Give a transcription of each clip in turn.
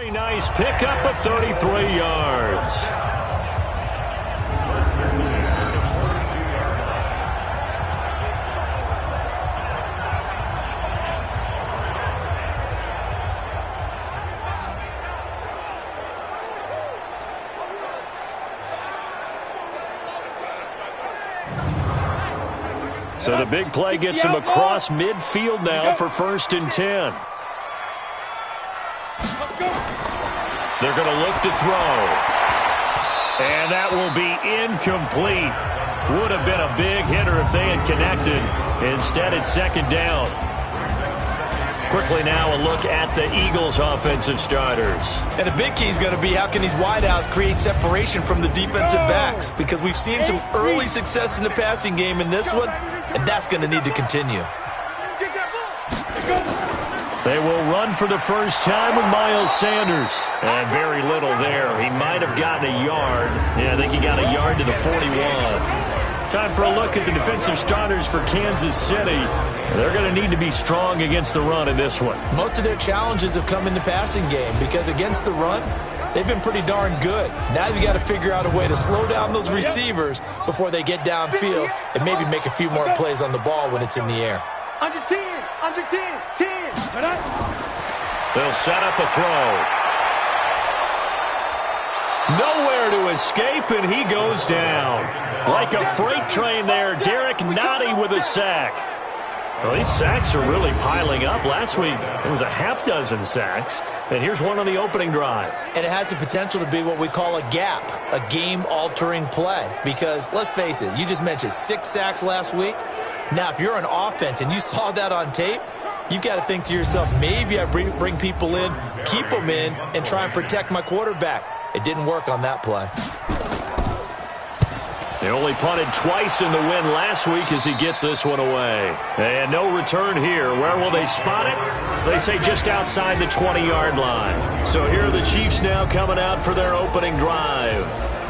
Very nice pickup of 33 yards. So the big play gets him across midfield now for 1st and 10. They're going to look to throw. And that will be incomplete. Would have been a big hitter if they had connected. Instead, it's 2nd down. Quickly now a look at the Eagles' offensive starters. And a big key is going to be how can these wideouts create separation from the defensive backs? Because we've seen some early success in the passing game in this one, and that's going to need to continue. They will run for the first time with Miles Sanders. And very little there. He might have gotten a yard. Yeah, I think he got a yard to the 41. Time for a look at the defensive starters for Kansas City. They're going to need to be strong against the run in this one. Most of their challenges have come in the passing game because against the run, they've been pretty darn good. Now you've got to figure out a way to slow down those receivers before they get downfield and maybe make a few more plays on the ball when it's in the air. Under 10, 10. They'll set up a throw. Nowhere to escape, and he goes down. Like a freight train there, Derek Nottie with a sack. Well, these sacks are really piling up. Last week, it was a half-dozen sacks. And here's one on the opening drive. And it has the potential to be what we call a gap, a game-altering play. Because, let's face it, you just mentioned 6 sacks last week. Now, if you're an offense and you saw that on tape, you've got to think to yourself, maybe I bring people in, keep them in, and try and protect my quarterback. It didn't work on that play. They only punted twice in the win last week as he gets this one away. And no return here. Where will they spot it? They say just outside the 20-yard line. So here are the Chiefs now coming out for their opening drive.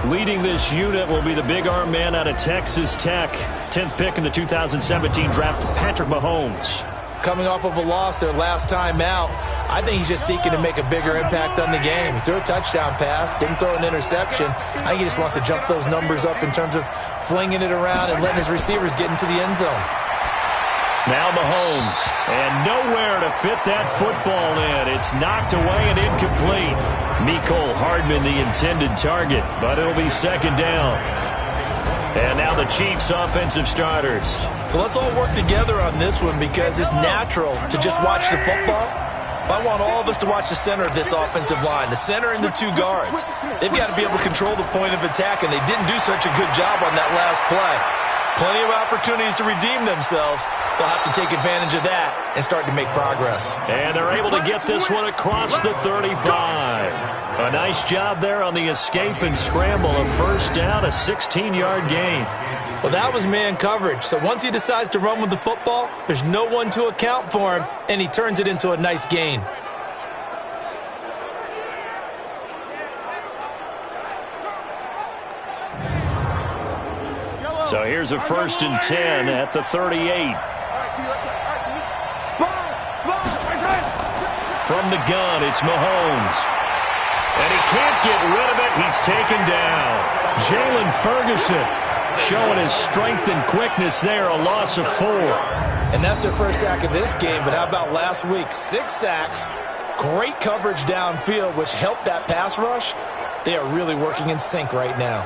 Leading this unit will be the big arm man out of Texas Tech. 10th pick in the 2017 draft, Patrick Mahomes. Coming off of a loss their last time out, I think he's just seeking to make a bigger impact on the game. He threw a touchdown pass, didn't throw an interception. I think he just wants to jump those numbers up in terms of flinging it around and letting his receivers get into the end zone. Now Mahomes, and nowhere to fit that football in. It's knocked away and incomplete. Mecole Hardman the intended target, but it'll be 2nd down. And now the Chiefs' offensive starters. So let's all work together on this one because it's natural to just watch the football. I want all of us to watch the center of this offensive line, the center and the 2 guards. They've got to be able to control the point of attack, and they didn't do such a good job on that last play. Plenty of opportunities to redeem themselves. They'll have to take advantage of that and start to make progress. And they're able to get this one across the 35. A nice job there on the escape and scramble. A 1st down, a 16-yard gain. Well, that was man coverage. So once he decides to run with the football, there's no one to account for him, and he turns it into a nice gain. So here's a 1st and 10 at the 38. From the gun, it's Mahomes. And he can't get rid of it. He's taken down. Jalen Ferguson showing his strength and quickness there, a loss of 4. And that's their first sack of this game, but how about last week? 6 sacks, great coverage downfield, which helped that pass rush. They are really working in sync right now.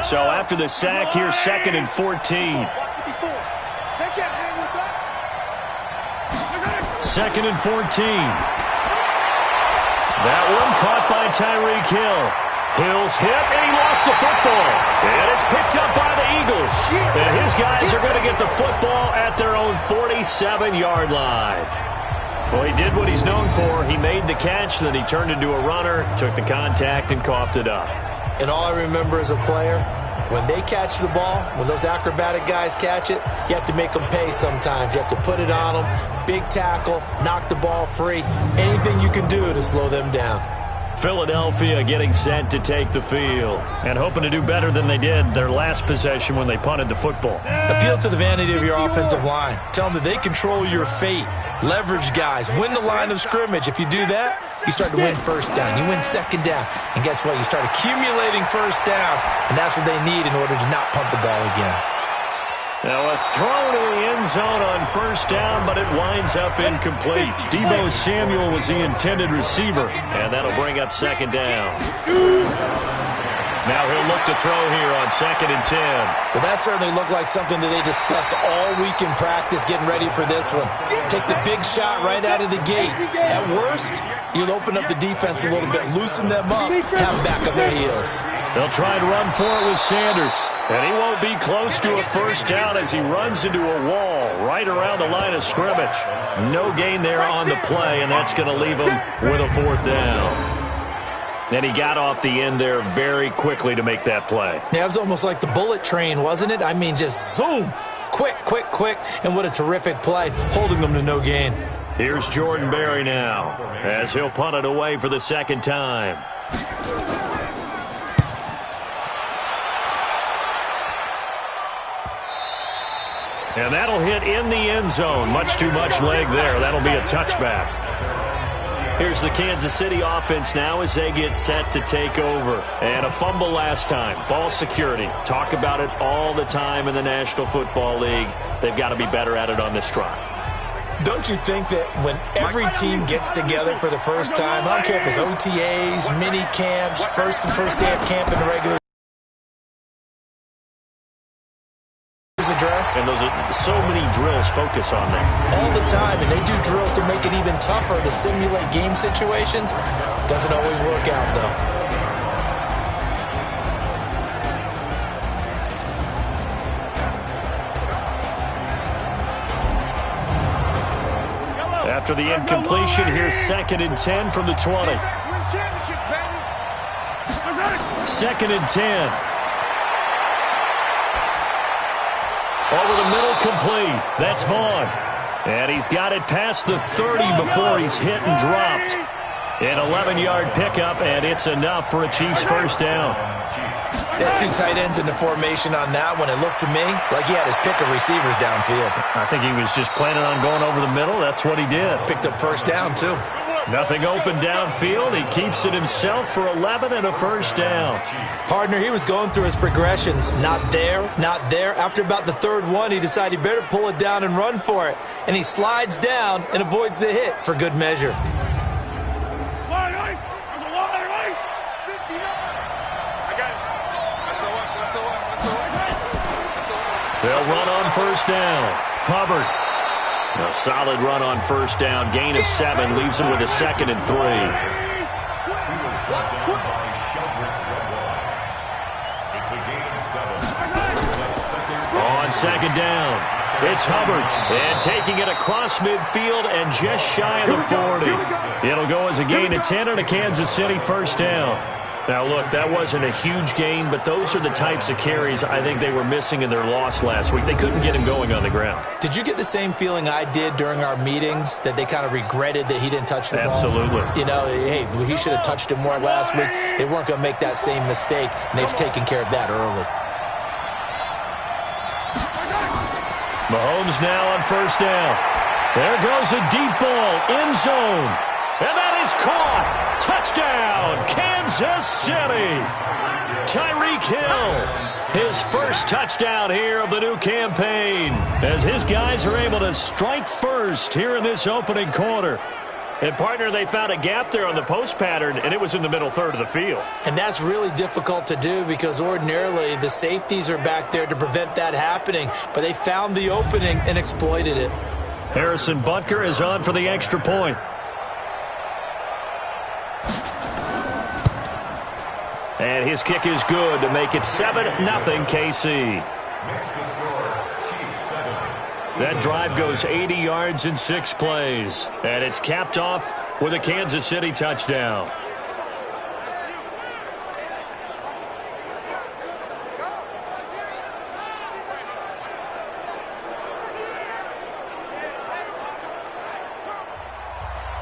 So after the sack, here's 2nd and 14. 2nd and 14. That one caught by Tyreek Hill. Hill's hit, and he lost the football. And it's picked up by the Eagles. And his guys are going to get the football at their own 47-yard line. Well, he did what he's known for. He made the catch, then he turned into a runner, took the contact, and coughed it up. And all I remember as a player, when they catch the ball, when those acrobatic guys catch it, you have to make them pay sometimes. You have to put it on them, big tackle, knock the ball free, anything you can do to slow them down. Philadelphia getting set to take the field and hoping to do better than they did their last possession when they punted the football. Appeal to the vanity of your offensive line. Tell them that they control your fate. Leverage guys. Win the line of scrimmage. If you do that, you start to win first down. You win second down. And guess what? You start accumulating first downs. And that's what they need in order to not punt the ball again. Now a throw to the end zone on first down, but it winds up incomplete. Deebo Samuel was the intended receiver, and that'll bring up second down. Now he'll look to throw here on 2nd and 10. Well, that certainly looked like something that they discussed all week in practice, getting ready for this one. Take the big shot right out of the gate. At worst, you'll open up the defense a little bit, loosen them up, have them back on their heels. They'll try and run for it with Sanders, and he won't be close to a first down as he runs into a wall right around the line of scrimmage. No gain there on the play, and that's going to leave him with a 4th down. And he got off the end there very quickly to make that play. Yeah, it was almost like the bullet train, wasn't it? I mean, just zoom. Quick, quick, quick. And what a terrific play, holding them to no gain. Here's Jordan Berry now as he'll punt it away for the 2nd time. And that'll hit in the end zone. Much too much leg there. That'll be a touchback. Here's the Kansas City offense now as they get set to take over. And a fumble last time. Ball security. Talk about it all the time in the National Football League. They've got to be better at it on this drive. Don't you think that when every team gets together for the first time, I don't care if it's OTAs, mini camps, first day of camp in the regular address. And those are so many drills focus on that. All the time, and they do drills to make it even tougher to simulate game situations. Doesn't always work out, though. After the incompletion, here's 2nd and 10 from the 20. 2nd and 10. Over the middle, complete. That's Vaughn. And he's got it past the 30 before he's hit and dropped. An 11-yard pickup, and it's enough for a Chiefs first down. Had 2 tight ends in the formation on that one. It looked to me like he had his pick of receivers downfield. I think he was just planning on going over the middle. That's what he did. Picked up first down, too. Nothing open downfield. He keeps it himself for 11 and a first down. Partner, he was going through his progressions. Not there, not there. After about the 3rd one, he decided he better pull it down and run for it. And he slides down and avoids the hit for good measure. They'll run on first down. Hubbard. A solid run on first down. Gain of 7 leaves him with a 2nd and 3. On 2nd down, it's Hubbard. And taking it across midfield and just shy of the 40. It'll go as a gain of 10 and a Kansas City first down. Now, look, that wasn't a huge gain, but those are the types of carries I think they were missing in their loss last week. They couldn't get him going on the ground. Did you get the same feeling I did during our meetings, that they kind of regretted that he didn't touch the ball? Absolutely. You know, hey, he should have touched it more last week. They weren't going to make that same mistake, and they've taken care of that early. Mahomes now on first down. There goes a deep ball, end zone. And that is caught. Touchdown, Kansas City. Tyreek Hill, his first touchdown here of the new campaign, as his guys are able to strike first here in this opening quarter. And, partner, they found a gap there on the post pattern, and it was in the middle 3rd of the field. And that's really difficult to do because ordinarily the safeties are back there to prevent that happening. But they found the opening and exploited it. Harrison Butker is on for the extra point. And his kick is good to make it 7-0 KC. That drive goes 80 yards in 6 plays. And it's capped off with a Kansas City touchdown.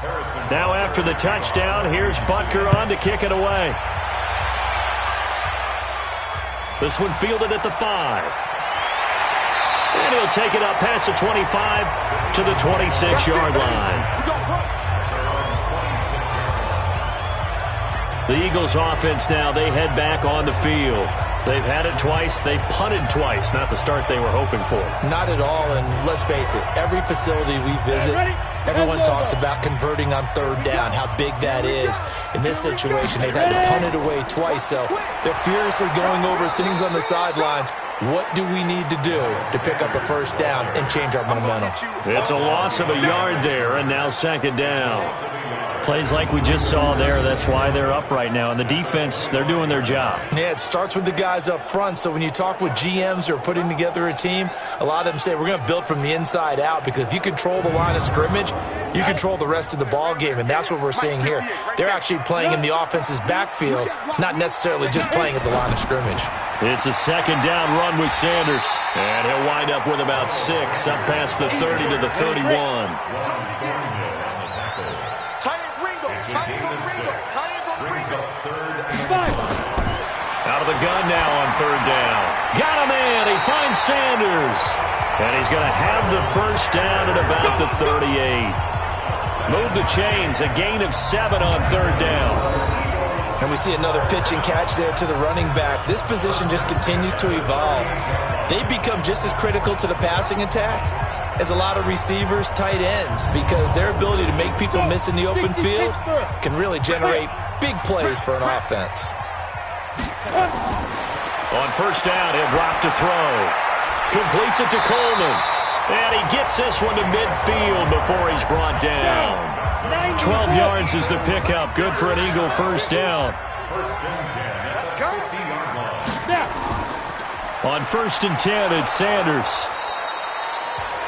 Harrison Now after the touchdown, here's Butker on to kick it away. This one fielded at the 5. And he'll take it up past the 25 to the 26-yard line. The Eagles offense now, they head back on the field. They've had it twice. They've punted twice. Not the start they were hoping for. Not at all, and let's face it, every facility we visit, everyone talks about converting on third down, how big that is. In this situation, they've had to punt it away twice, so they're furiously going over things on the sidelines. What do we need to do to pick up a first down and change our momentum? It's a loss of a yard there, and now second down. Plays like we just saw there, that's why they're up right now. And the defense, they're doing their job. Yeah, it starts with the guys up front. So when you talk with GMs who are putting together a team, a lot of them say we're going to build from the inside out, because if you control the line of scrimmage, you control the rest of the ball game, and that's what we're seeing here. They're actually playing in the offense's backfield, not necessarily just playing at the line of scrimmage. It's a second down run with Sanders, and he'll wind up with about 6, up past the 30 to the 31. Out of the gun now on third down. Got him in. He finds Sanders. And he's going to have the first down at about the 38. Move the chains. A gain of 7 on third down. And we see another pitch and catch there to the running back. This position just continues to evolve. They become just as critical to the passing attack as a lot of receivers, tight ends, because their ability to make people miss in the open field can really generate big plays for an offense. On first down, he'll drop to throw. Completes it to Coleman. And he gets this one to midfield before he's brought down. 12 yards is the pickup. Good for an Eagle first down. On first and 10, it's Sanders.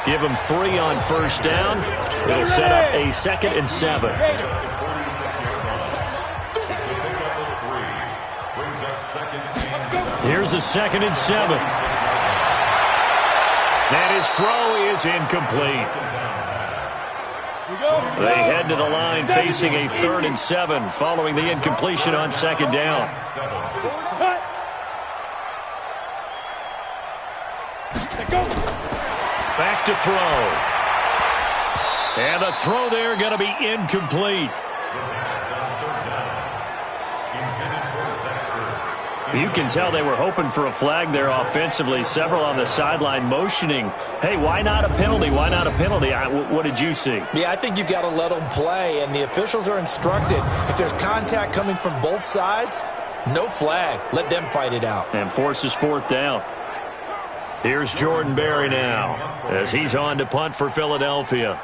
Give him 3 on first down. It'll set up a 2nd and 7. Here's a 2nd and 7. And his throw is incomplete. They head to the line facing a 3rd and 7 following the incompletion on second down. Back to throw. And the throw there going to be incomplete. You can tell they were hoping for a flag there offensively. Several on the sideline motioning, hey, why not a penalty? Why not a penalty? What did you see? Yeah, I think you've got to let them play, and the officials are instructed. If there's contact coming from both sides, no flag. Let them fight it out. And forces 4th down. Here's Jordan Berry now as he's on to punt for Philadelphia.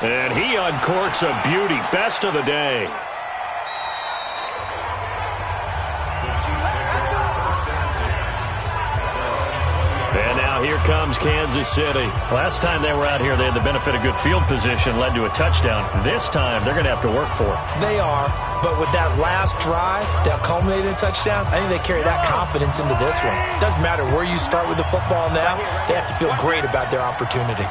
And he uncorks a beauty. Best of the day. And now here comes Kansas City. Last time they were out here, they had the benefit of good field position, led to a touchdown. This time, they're going to have to work for it. They are, but with that last drive that culminated in a touchdown, I think they carry that confidence into this one. Doesn't matter where you start with the football now, they have to feel great about their opportunity.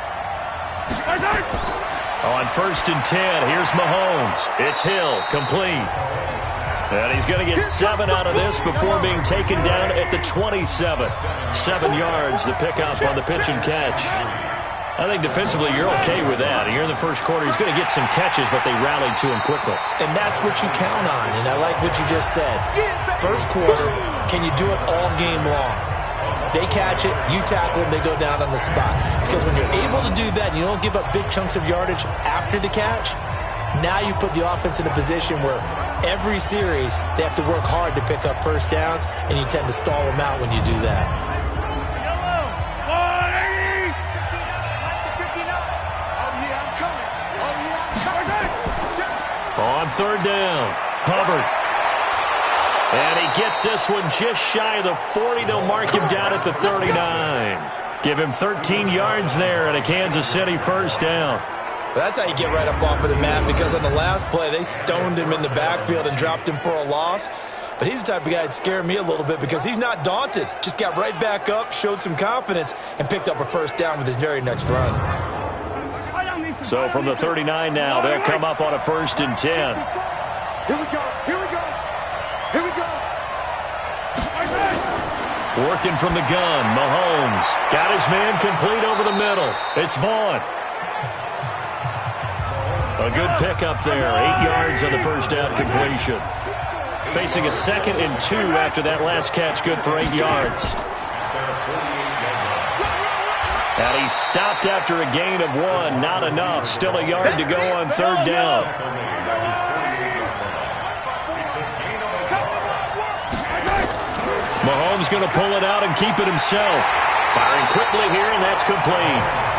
On first and 10, here's Mahomes. It's Hill, complete. And he's going to get 7 out of this before being taken down at the 27. 7 yards, the pickup on the pitch and catch. I think defensively you're okay with that. Here in the first quarter, he's going to get some catches, but they rallied to him quickly. And that's what you count on, and I like what you just said. First quarter, can you do it all game long? They catch it, you tackle them, they go down on the spot. Because when you're able to do that, and you don't give up big chunks of yardage after the catch, now you put the offense in a position where every series they have to work hard to pick up first downs, and you tend to stall them out when you do that. On third down, Hubbard. And he gets this one just shy of the 40. They'll mark him down at the 39. Give him 13 yards there and a Kansas City first down. That's how you get right up off of the mat, because on the last play, they stoned him in the backfield and dropped him for a loss. But he's the type of guy that scared me a little bit because he's not daunted. Just got right back up, showed some confidence, and picked up a first down with his very next run. So from the 39 now, they'll come up on a 1st and 10. Here we go. Here we go. Here we go. Working from the gun, Mahomes. Got his man complete over the middle. It's Vaughn. A good pickup there. 8 yards on the first down completion. Facing a 2nd and 2 after that last catch. Good for 8 yards. And he stopped after a gain of 1. Not enough. Still a yard to go on 3rd down. Mahomes going to pull it out and keep it himself. Firing quickly here, and that's complete.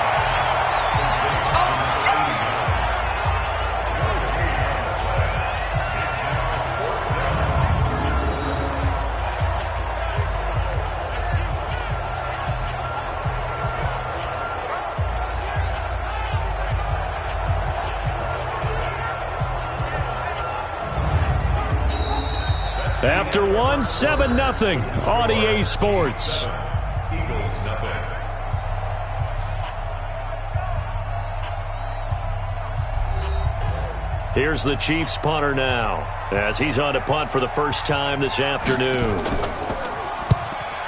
After 1, 7-0 on EA Sports. Here's the Chiefs punter now, as he's on to punt for the first time this afternoon.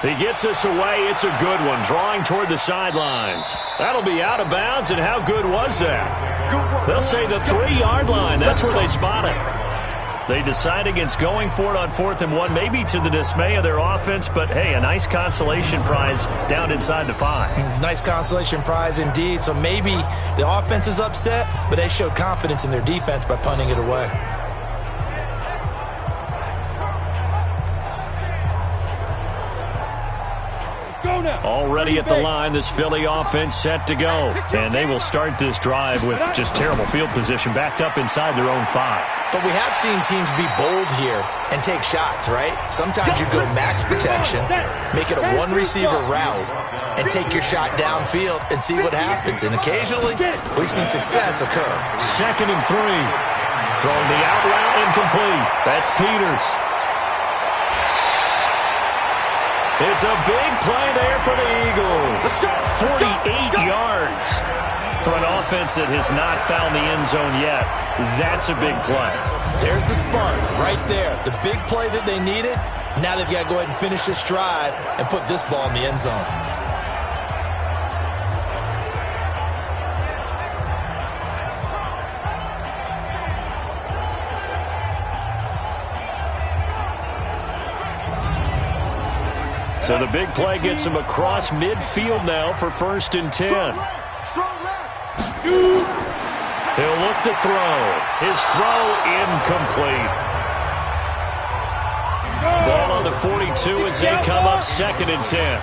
He gets us away. It's a good one, drawing toward the sidelines. That'll be out of bounds, and how good was that? They'll say the 3-yard line. That's where they spot it. They decide against going for it on 4th and 1, maybe to the dismay of their offense, but hey, a nice consolation prize down inside the 5. Nice consolation prize indeed. So maybe the offense is upset, but they showed confidence in their defense by punting it away. Already at the line, this Philly offense set to go. And they will start this drive with just terrible field position, backed up inside their own 5. But we have seen teams be bold here and take shots, right? Sometimes you go max protection, make it a one-receiver route, and take your shot downfield and see what happens. And occasionally, we've seen success occur. 2nd and 3. Throwing the out route incomplete. That's Peters. It's a big play there for the Eagles. 48 yards for an offense that has not found the end zone yet. That's a big play. There's the spark right there. The big play that they needed. Now they've got to go ahead and finish this drive and put this ball in the end zone. So the big play gets him across midfield now for 1st and 10. He'll look to throw. His throw incomplete. Ball on the 42 as they come up 2nd and 10.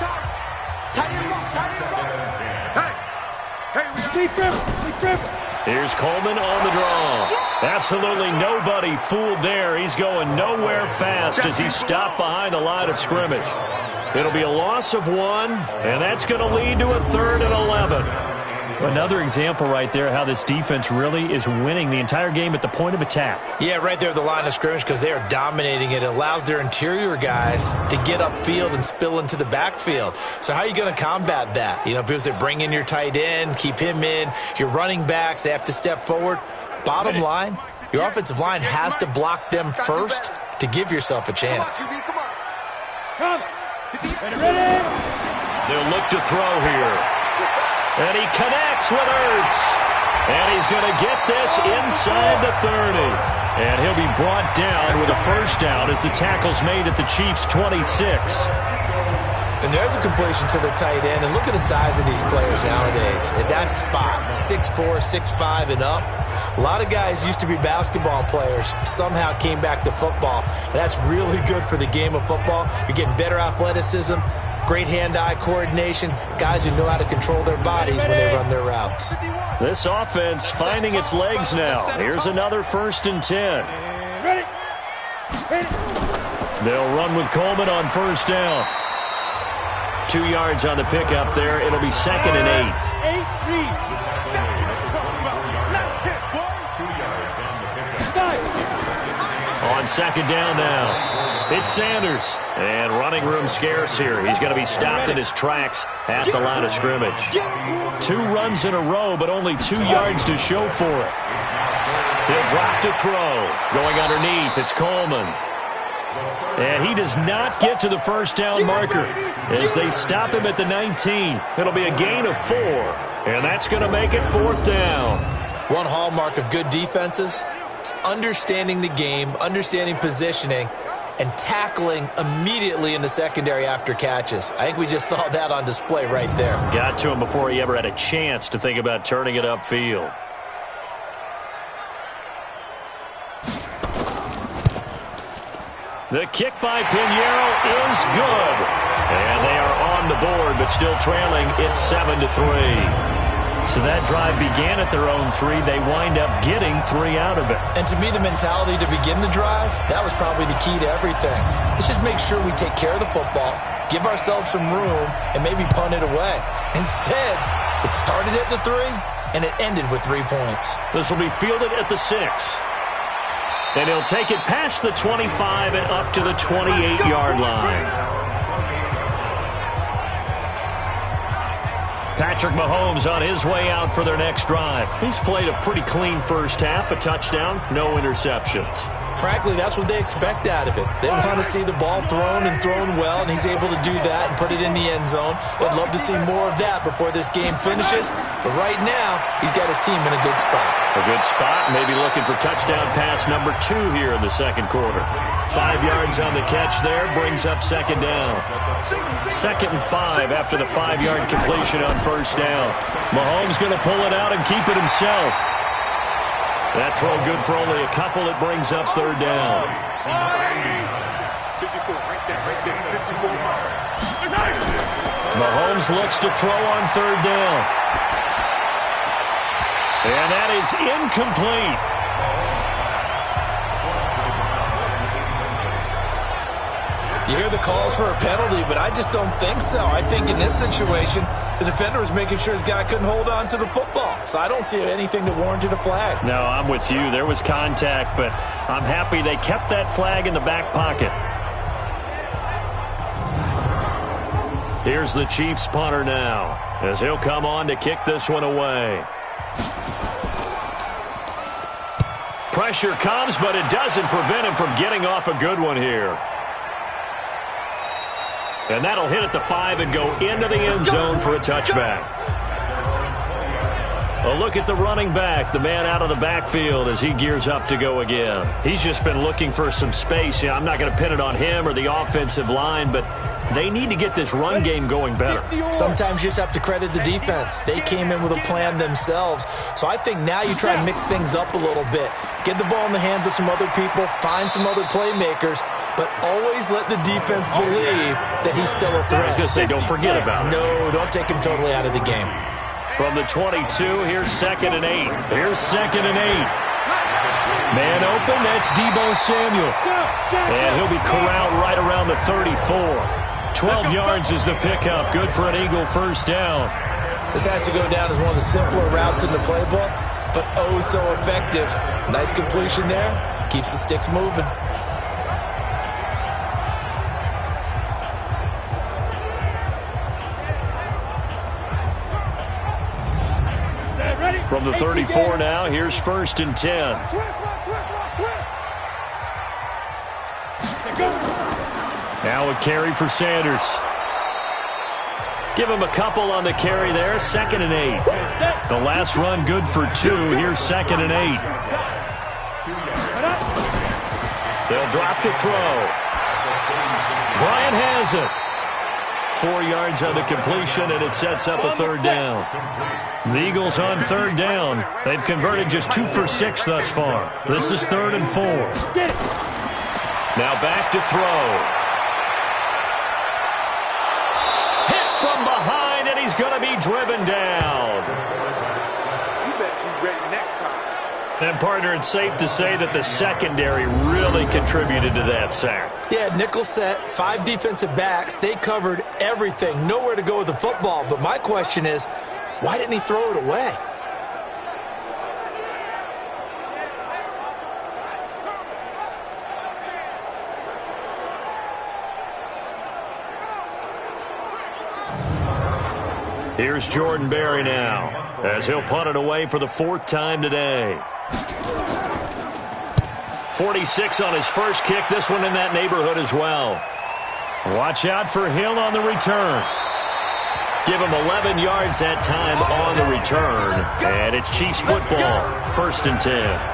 Here's Coleman on the draw. Absolutely nobody fooled there. He's going nowhere fast as he's stopped behind the line of scrimmage. It'll be a loss of 1, and that's going to lead to a 3rd and 11. Another example right there how this defense really is winning the entire game at the point of attack. Yeah, right there at the line of scrimmage because they are dominating it. It allows their interior guys to get upfield and spill into the backfield. So how are you going to combat that? You know, because they bring in your tight end, keep him in. Your running backs, they have to step forward. Bottom line, your offensive line has to block them first to give yourself a chance. They'll look to throw here. And he connects with Ertz. And he's going to get this inside the 30. And he'll be brought down with a 1st down as the tackle's made at the Chiefs' 26. And there's a completion to the tight end. And look at the size of these players nowadays. At that spot, 6'4", 6'5", and up. A lot of guys used to be basketball players, somehow came back to football. And that's really good for the game of football. You're getting better athleticism, great hand-eye coordination, guys who know how to control their bodies when they run their routes. This offense finding its legs now. Here's another 1st and 10. They'll run with Coleman on 1st down. 2 yards on the pickup there. It'll be 2nd and 8. On second down now, it's Sanders. And running room scarce here. He's going to be stopped in his tracks at the line of scrimmage. 2 runs in a row, but only 2 yards to show for it. He'll drop to throw. Going underneath, it's Coleman. And he does not get to the first down marker as they stop him at the 19. It'll be a gain of 4, and that's going to make it 4th down. One hallmark of good defenses is understanding the game, understanding positioning, and tackling immediately in the secondary after catches. I think we just saw that on display right there. Got to him before he ever had a chance to think about turning it upfield. The kick by Pinheiro is good. And they are on the board, but still trailing. It's 7-3. So that drive began at their own 3. They wind up getting 3 out of it. And to me, the mentality to begin the drive, that was probably the key to everything. Let's just make sure we take care of the football, give ourselves some room, and maybe punt it away. Instead, it started at the 3, and it ended with 3 points. This will be fielded at the 6. And he'll take it past the 25 and up to the 28-yard line. Patrick Mahomes on his way out for their next drive. He's played a pretty clean first half, a touchdown, no interceptions. Frankly, that's what they expect out of it. They want to see the ball thrown and thrown well, and he's able to do that and put it in the end zone. They'd love to see more of that before this game finishes. But right now, he's got his team in a good spot. A good spot, maybe looking for touchdown pass number 2 here in the second quarter. 5 yards on the catch there, brings up second down. 2nd and 5 after the 5-yard completion on first down. Mahomes going to pull it out and keep it himself. That throw good for only a couple. It brings up third down. Mahomes looks to throw on third down. And that is incomplete. You hear the calls for a penalty, but I just don't think so. I think in this situation, the defender was making sure his guy couldn't hold on to the football. So I don't see anything that warranted a flag. No, I'm with you. There was contact, but I'm happy they kept that flag in the back pocket. Here's the Chiefs punter now, as he'll come on to kick this one away. Pressure comes, but it doesn't prevent him from getting off a good one here. And that'll hit at the 5 and go into the end zone for a touchback. A look at the running back, the man out of the backfield as he gears up to go again. He's just been looking for some space. I'm not going to pin it on him or the offensive line, but they need to get this run game going better. Sometimes you just have to credit the defense. They came in with a plan themselves. So I think now you try and mix things up a little bit. Get the ball in the hands of some other people, find some other playmakers, but always let the defense believe that he's still a threat. I was going to say, don't forget about it. No, don't take him totally out of the game. From the 22, here's 2nd and 8. Here's 2nd and 8. Man open, that's Deebo Samuel. And he'll be corralled right around the 34. 12 yards is the pickup. Good for an Eagle first down. This has to go down as one of the simpler routes in the playbook, but oh so effective. Nice completion there. Keeps the sticks moving. From the 34 now, here's 1st and 10. Now a carry for Sanders. Give him a couple on the carry there. 2nd and 8. The last run good for 2. Here's 2nd and 8. They'll drop to throw. Bryant has it. 4 yards on the completion, and it sets up a third down. The Eagles on third down. They've converted just 2 for 6 thus far. This is 3rd and 4. Now back to throw. Hit from behind, and he's going to be driven down. You better be ready next time. And, partner, it's safe to say that the secondary really contributed to that sack. Yeah, nickel set, 5 defensive backs. They covered everything. Nowhere to go with the football. But my question is, why didn't he throw it away? Here's Jordan Berry now, as he'll punt it away for the 4th time today. 46 on his first kick. This one in that neighborhood as well. Watch out for Hill on the return. Give him 11 yards that time on the return. And it's Chiefs football, 1st and 10.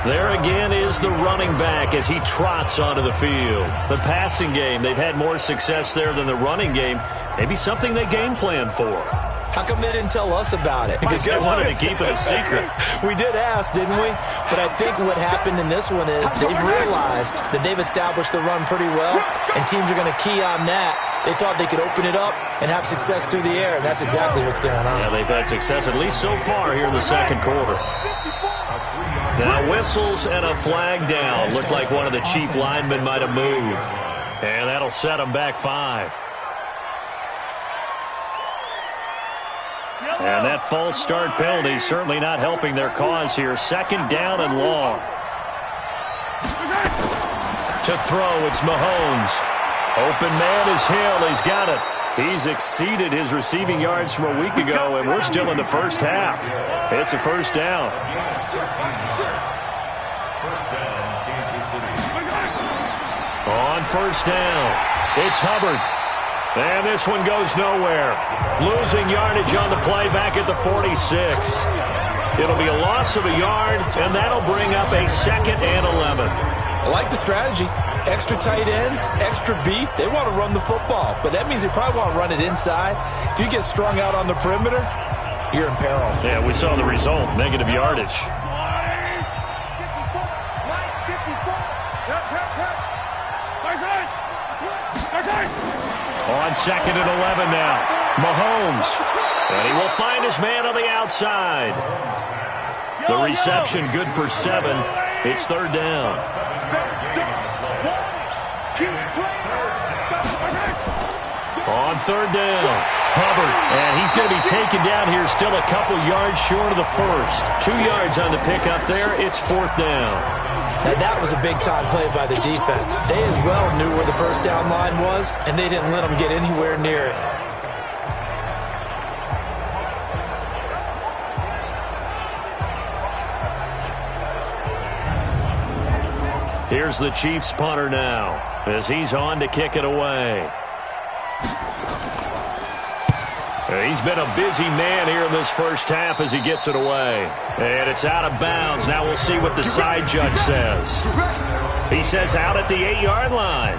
There again is the running back as he trots onto the field. The passing game, they've had more success there than the running game. Maybe something they game plan for. How come they didn't tell us about it? Because they wanted to keep it a secret. We did ask, didn't we? But I think what happened in this one is they've realized that they've established the run pretty well, and teams are going to key on that. They thought they could open it up and have success through the air, and that's exactly what's going on. Yeah, they've had success at least so far here in the 2nd quarter. Now whistles and a flag down. Looked like one of the Chief linemen might have moved. And that'll set them back 5. And that false start penalty certainly not helping their cause here. 2nd down and long. To throw, it's Mahomes. Open man is Hill. He's got it. He's exceeded his receiving yards from a week ago, and we're still in the 1st half. It's a 1st down. On 1st down, it's Hubbard. And this one goes nowhere. Losing yardage on the play back at the 46. It'll be a loss of a yard, and that'll bring up a 2nd and 11. I like the strategy. Extra tight ends, extra beef. They want to run the football, but that means they probably want to run it inside. If you get strung out on the perimeter, you're in peril. Yeah, we saw the result, negative yardage. On 2nd and 11 now. Mahomes. And he will find his man on the outside. The reception good for 7. It's 3rd down. On 3rd down, Hubbard. And he's going to be taken down here, still a couple yards short of the 1st. 2 yards on the pickup there. It's 4th down. Now, that was a big-time play by the defense. They as well knew where the 1st down line was, and they didn't let them get anywhere near it. Here's the Chiefs punter now, as he's on to kick it away. He's been a busy man here in this 1st half as he gets it away. And it's out of bounds. Now we'll see what the side judge says. He says out at the 8-yard line.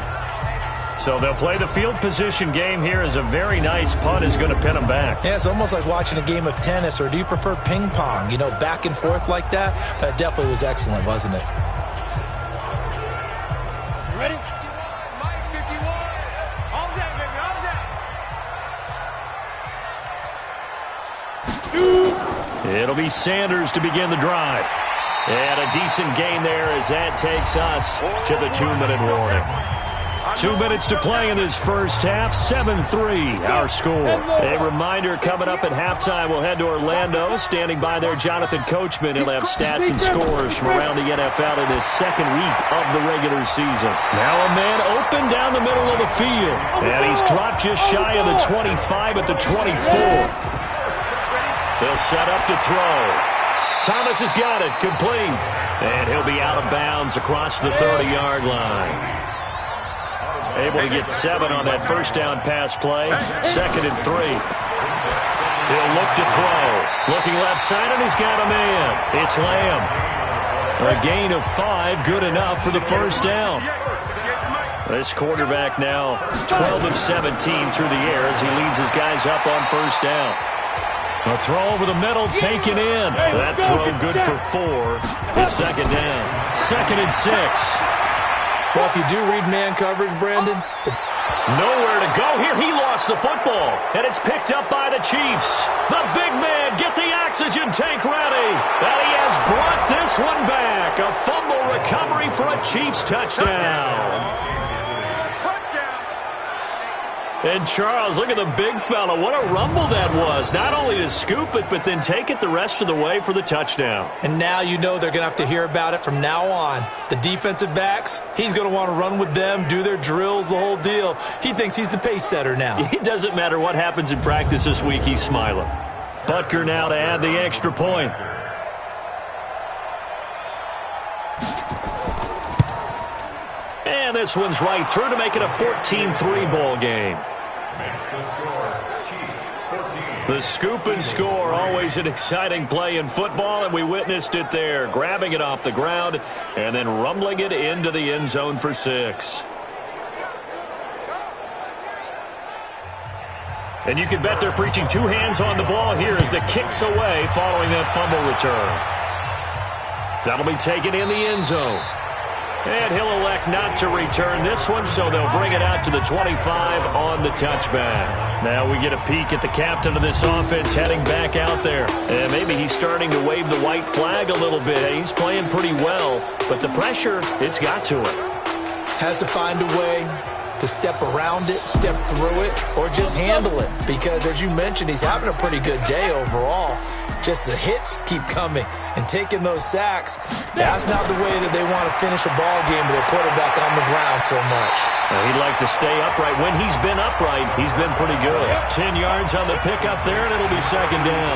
So they'll play the field position game here as a very nice punt is going to pin them back. Yeah, it's almost like watching a game of tennis, or do you prefer ping pong? You know, back and forth like that? That definitely was excellent, wasn't it? Ready? Mike 51. All day, baby, all day. It'll be Sanders to begin the drive. And a decent gain there as that takes us to the 2-minute warning. 2 minutes to play in this 1st half. 7-3 our score. A reminder coming up at halftime, we'll head to Orlando. Standing by there, Jonathan Coachman. He'll have stats and scores from around the NFL in his 2nd week of the regular season. Now a man open down the middle of the field. And he's dropped just shy of the 25 at the 24. They'll set up to throw. Thomas has got it, complete. And he'll be out of bounds across the 30-yard line. Able to get 7 on that 1st down pass play. 2nd and 3. He'll look to throw. Looking left side, and he's got a man. It's Lamb. A gain of 5, good enough for the 1st down. This quarterback now 12 of 17 through the air as he leads his guys up on 1st down. A throw over the middle, taken in. That throw good for 4. It's 2nd down. 2nd and 6. Well, if you do read man coverage, Brandon. Nowhere to go here. He lost the football, and it's picked up by the Chiefs. The big man, get the oxygen tank ready. And he has brought this one back. A fumble recovery for a Chiefs touchdown. And Charles, look at the big fella. What a rumble that was. Not only to scoop it, but then take it the rest of the way for the touchdown. And now you know they're going to have to hear about it from now on. The defensive backs, he's going to want to run with them, do their drills, the whole deal. He thinks he's the pace setter now. It doesn't matter what happens in practice this week, he's smiling. Butker now to add the extra point. And this one's right through to make it a 14-3 ball game. The scoop and score, always an exciting play in football, and we witnessed it there, grabbing it off the ground and then rumbling it into the end zone for 6. And you can bet they're preaching 2 hands on the ball here as the kick's away following that fumble return. That'll be taken in the end zone. And he'll elect not to return this one, so they'll bring it out to the 25 on the touchback. Now we get a peek at the captain of this offense heading back out there. And maybe he's starting to wave the white flag a little bit. He's playing pretty well, but the pressure, it's got to him. Has to find a way to step around it, step through it, or just handle it. Because, as you mentioned, he's having a pretty good day overall. Just the hits keep coming and taking those sacks. That's not the way that they want to finish a ball game with a quarterback on the ground so much. He'd like to stay upright. When he's been upright, he's been pretty good. 10 yards on the pickup there, and it'll be second down.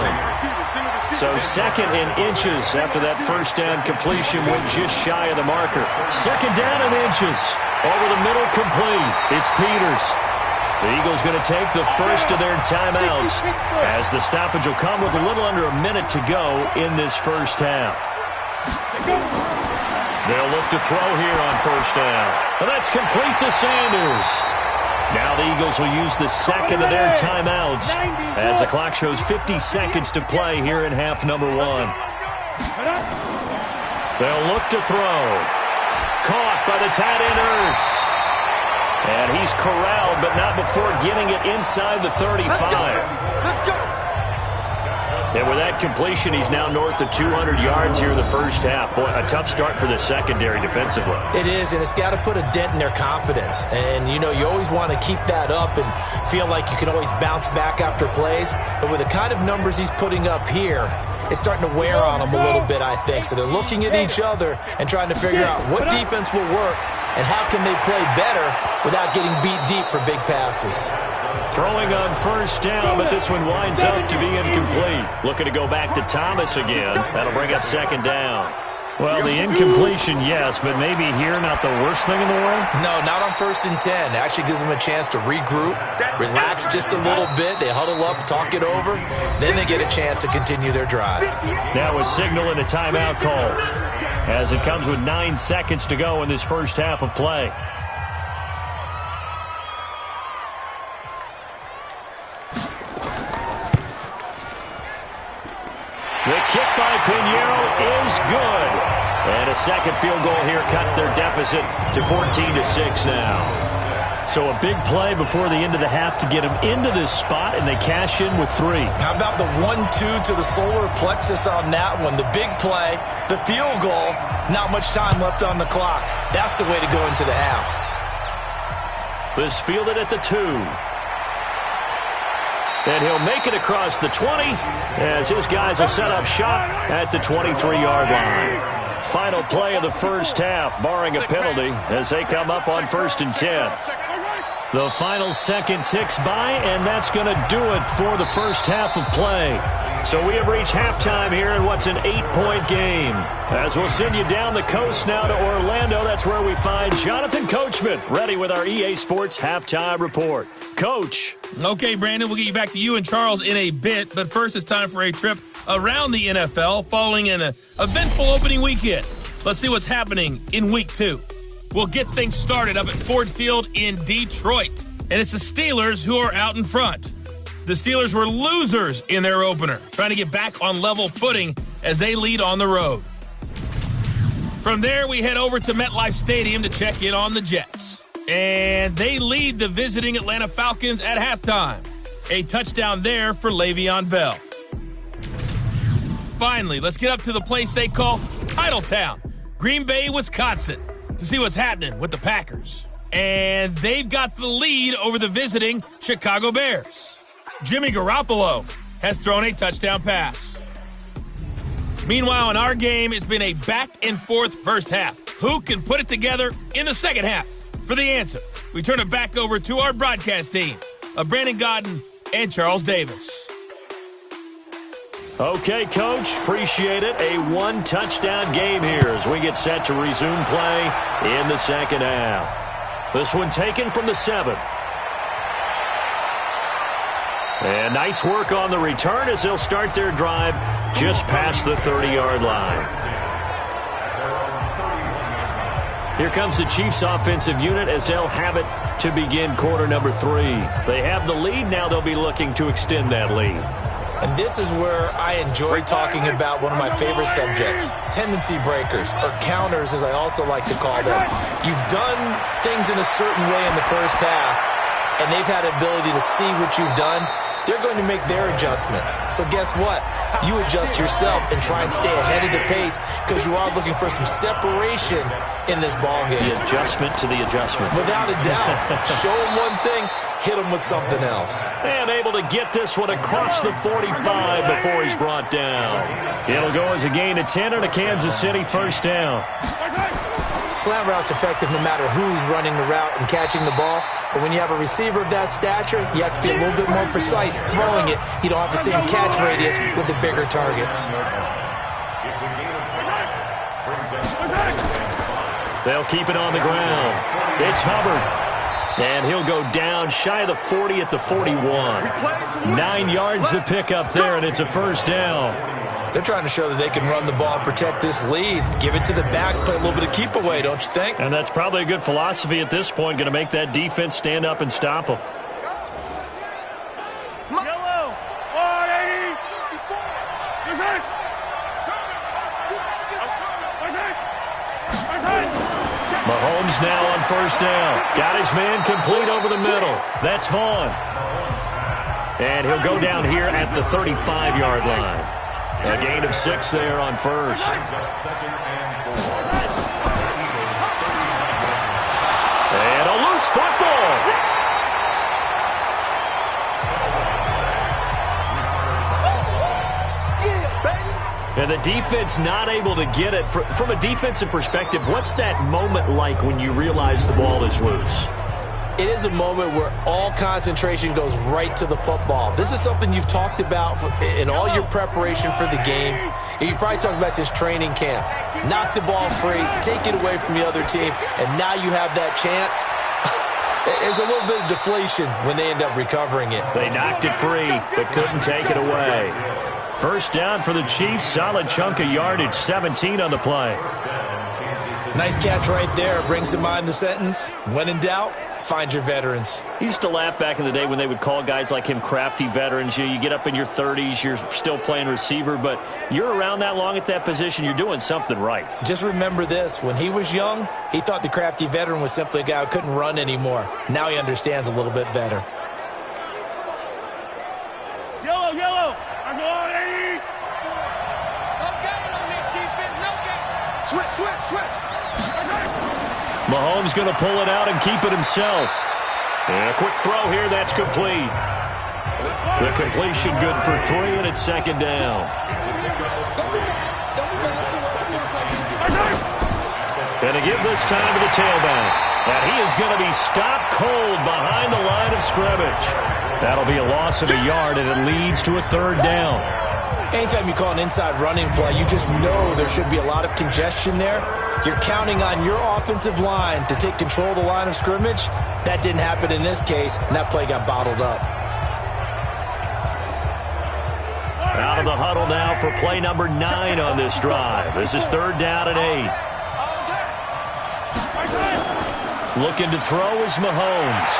So second in inches after that first down completion went just shy of the marker. Second down in inches. Over the middle, complete. It's Peters. The Eagles going to take the first of their timeouts as the stoppage will come with a little under a minute to go in this first half. They'll look to throw here on first down. And that's complete to Sanders. Now the Eagles will use the second of their timeouts as the clock shows 50 seconds to play here in half number 1. They'll look to throw. Caught by the tight end Ertz. And he's corralled, but not before getting it inside the 35. And with that completion, he's now north of 200 yards here in the first half. Boy, a tough start for the secondary defensively. It is, and it's got to put a dent in their confidence. And, you know, you always want to keep that up and feel like you can always bounce back after plays. But with the kind of numbers he's putting up here, it's starting to wear on them a little bit, I think. So they're looking at each other and trying to figure out what defense will work and how can they play better without getting beat deep for big passes. Throwing on first down, but this one winds up to be incomplete. Looking to go back to Thomas again. That'll bring up second down. Well, the incompletion, yes, but maybe here not the worst thing in the world? No, not on 1st and 10. It actually gives them a chance to regroup, relax just a little bit. They huddle up, talk it over. Then they get a chance to continue their drive. Now a signal and a timeout call as it comes with 9 seconds to go in this first half of play. The kick by Pinheiro is good. And a second field goal here cuts their deficit to 14-6 now. So a big play before the end of the half to get them into this spot, and they cash in with 3. How about the 1-2 to the solar plexus on that one? The big play, the field goal, not much time left on the clock. That's the way to go into the half. This fielded at the 2. And he'll make it across the 20 as his guys will set up shop at the 23-yard line. Final play of the first half, barring a penalty, as they come up on 1st and 10. The final second ticks by, and that's going to do it for the first half of play. So we have reached halftime here in what's an 8-point game. As we'll send you down the coast now to Orlando, that's where we find Jonathan Coachman, ready with our EA Sports Halftime Report. Coach. Okay, Brandon, we'll get you back to you and Charles in a bit, but first it's time for a trip around the NFL following an eventful opening weekend. Let's see what's happening in Week 2. We'll get things started up at Ford Field in Detroit, and it's the Steelers who are out in front. The Steelers were losers in their opener, trying to get back on level footing as they lead on the road. From there, we head over to MetLife Stadium to check in on the Jets. And they lead the visiting Atlanta Falcons at halftime. A touchdown there for Le'Veon Bell. Finally, let's get up to the place they call Titletown, Green Bay, Wisconsin, to see what's happening with the Packers. and they've got the lead over the visiting Chicago Bears. Jimmy Garoppolo has thrown a touchdown pass. Meanwhile, in our game, it's been a back-and-forth first half. Who can put it together in the second half? For the answer, we turn it back over to our broadcast team of Brandon Godden and Charles Davis. Okay, Coach, appreciate it. A one-touchdown game here as we get set to resume play in the second half. This one taken from the 7. And nice work on the return as they'll start their drive just past the 30-yard line. Here comes the Chiefs offensive unit as they'll have it to begin quarter number 3. They have the lead. Now they'll be looking to extend that lead. And this is where I enjoy talking about one of my favorite subjects, tendency breakers, or counters as I also like to call them. You've done things in a certain way in the first half, and they've had the ability to see what you've done. They're going to make their adjustments. So guess what? You adjust yourself and try and stay ahead of the pace because you are looking for some separation in this ballgame. The adjustment to the adjustment. Without a doubt. Show them one thing, hit them with something else. And able to get this one across the 45 before he's brought down. It'll go as a gain of 10 and a Kansas City first down. Slant route's effective no matter who's running the route and catching the ball. But when you have a receiver of that stature, you have to be a little bit more precise throwing it. You don't have the same catch radius with the bigger targets. They'll keep it on the ground. It's Hubbard. And he'll go down shy of the 40 at the 41. 9 yards to pick up there, and it's a first down. They're trying to show that they can run the ball and protect this lead. Give it to the backs, play a little bit of keep away, don't you think? And that's probably a good philosophy at this point, going to make that defense stand up and stop them. Yellow, 180. Mahomes now on first down. Got his man complete over the middle. That's Vaughn. And he'll go down here at the 35-yard line. A gain of 6 there on first. And a loose football. And the defense not able to get it. From a defensive perspective, what's that moment like when you realize the ball is loose? It is a moment where all concentration goes right to the football. This is something you've talked about in all your preparation for the game. And you probably talked about since training camp. Knock the ball free, take it away from the other team, and now you have that chance. There's a little bit of deflation when they end up recovering it. They knocked it free, but couldn't take it away. First down for the Chiefs. Solid chunk of yardage, 17 on the play. Nice catch right there. Brings to mind the sentence, when in doubt, find your veterans. I used to laugh back in the day when they would call guys like him crafty veterans. You get up in your 30s, you're still playing receiver, but you're around that long at that position, you're doing something right. Just remember this. When he was young, he thought the crafty veteran was simply a guy who couldn't run anymore. Now he understands a little bit better. Yellow, yellow. I'm 180. No gain on this defense, no gain. Switch. Mahomes going to pull it out and keep it himself. And a quick throw here, that's complete. The completion good for 3, and it's second down. And to give this time to the tailback. And he is going to be stopped cold behind the line of scrimmage. That'll be a loss of a yard, and it leads to a third down. Anytime you call an inside running play, you just know there should be a lot of congestion there. You're counting on your offensive line to take control of the line of scrimmage. That didn't happen in this case, and that play got bottled up. Out of the huddle now for play number 9 on this drive. This is third down and 8. Looking to throw is Mahomes.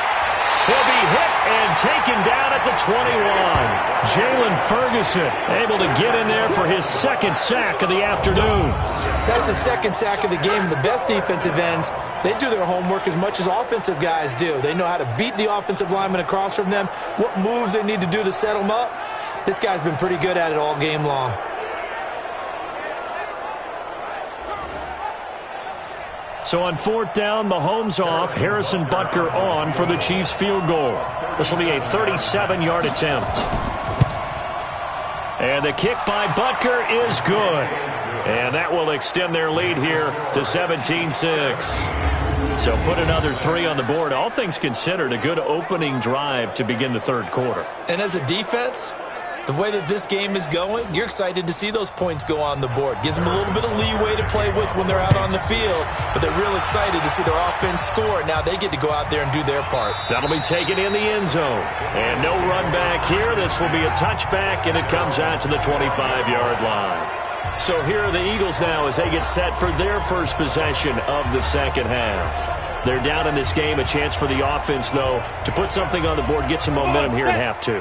He'll be hit and taken down at the 21. Jalen Ferguson able to get in there for his second sack of the afternoon. That's a second sack of the game. The best defensive ends, they do their homework as much as offensive guys do. They know how to beat the offensive lineman across from them, what moves they need to do to set them up. This guy's been pretty good at it all game long. So on 4th down, Mahomes off, Harrison Butker on for the Chiefs field goal. This will be a 37-yard attempt. And the kick by Butker is good. And that will extend their lead here to 17-6. So put another 3 on the board. All things considered, a good opening drive to begin the third quarter. And as a defense, the way that this game is going, you're excited to see those points go on the board. Gives them a little bit of leeway to play with when they're out on the field, but they're real excited to see their offense score. Now they get to go out there and do their part. That'll be taken in the end zone. And no run back here. This will be a touchback, and it comes out to the 25-yard line. So here are the Eagles now as they get set for their first possession of the second half. They're down in this game. A chance for the offense, though, to put something on the board, get some momentum here in half 2.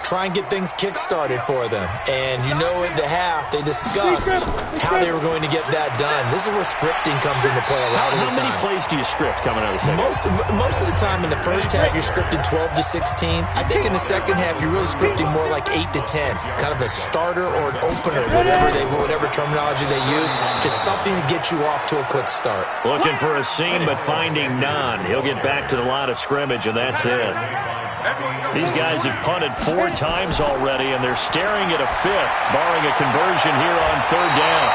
Try and get things kick-started for them. And you know at the half, they discussed how they were going to get that done. This is where scripting comes into play a lot of the time. How many plays do you script coming out of the second half? Most of the time in the first half, you're scripting 12 to 16. I think in the second half, you're really scripting more like 8 to 10. Kind of a starter or an opener, whatever terminology they use. Just something to get you off to a quick start. Looking for a seam, but finding none. He'll get back to the line of scrimmage, and that's it. These guys have punted 4 times already, and they're staring at a 5th, barring a conversion here on 3rd down.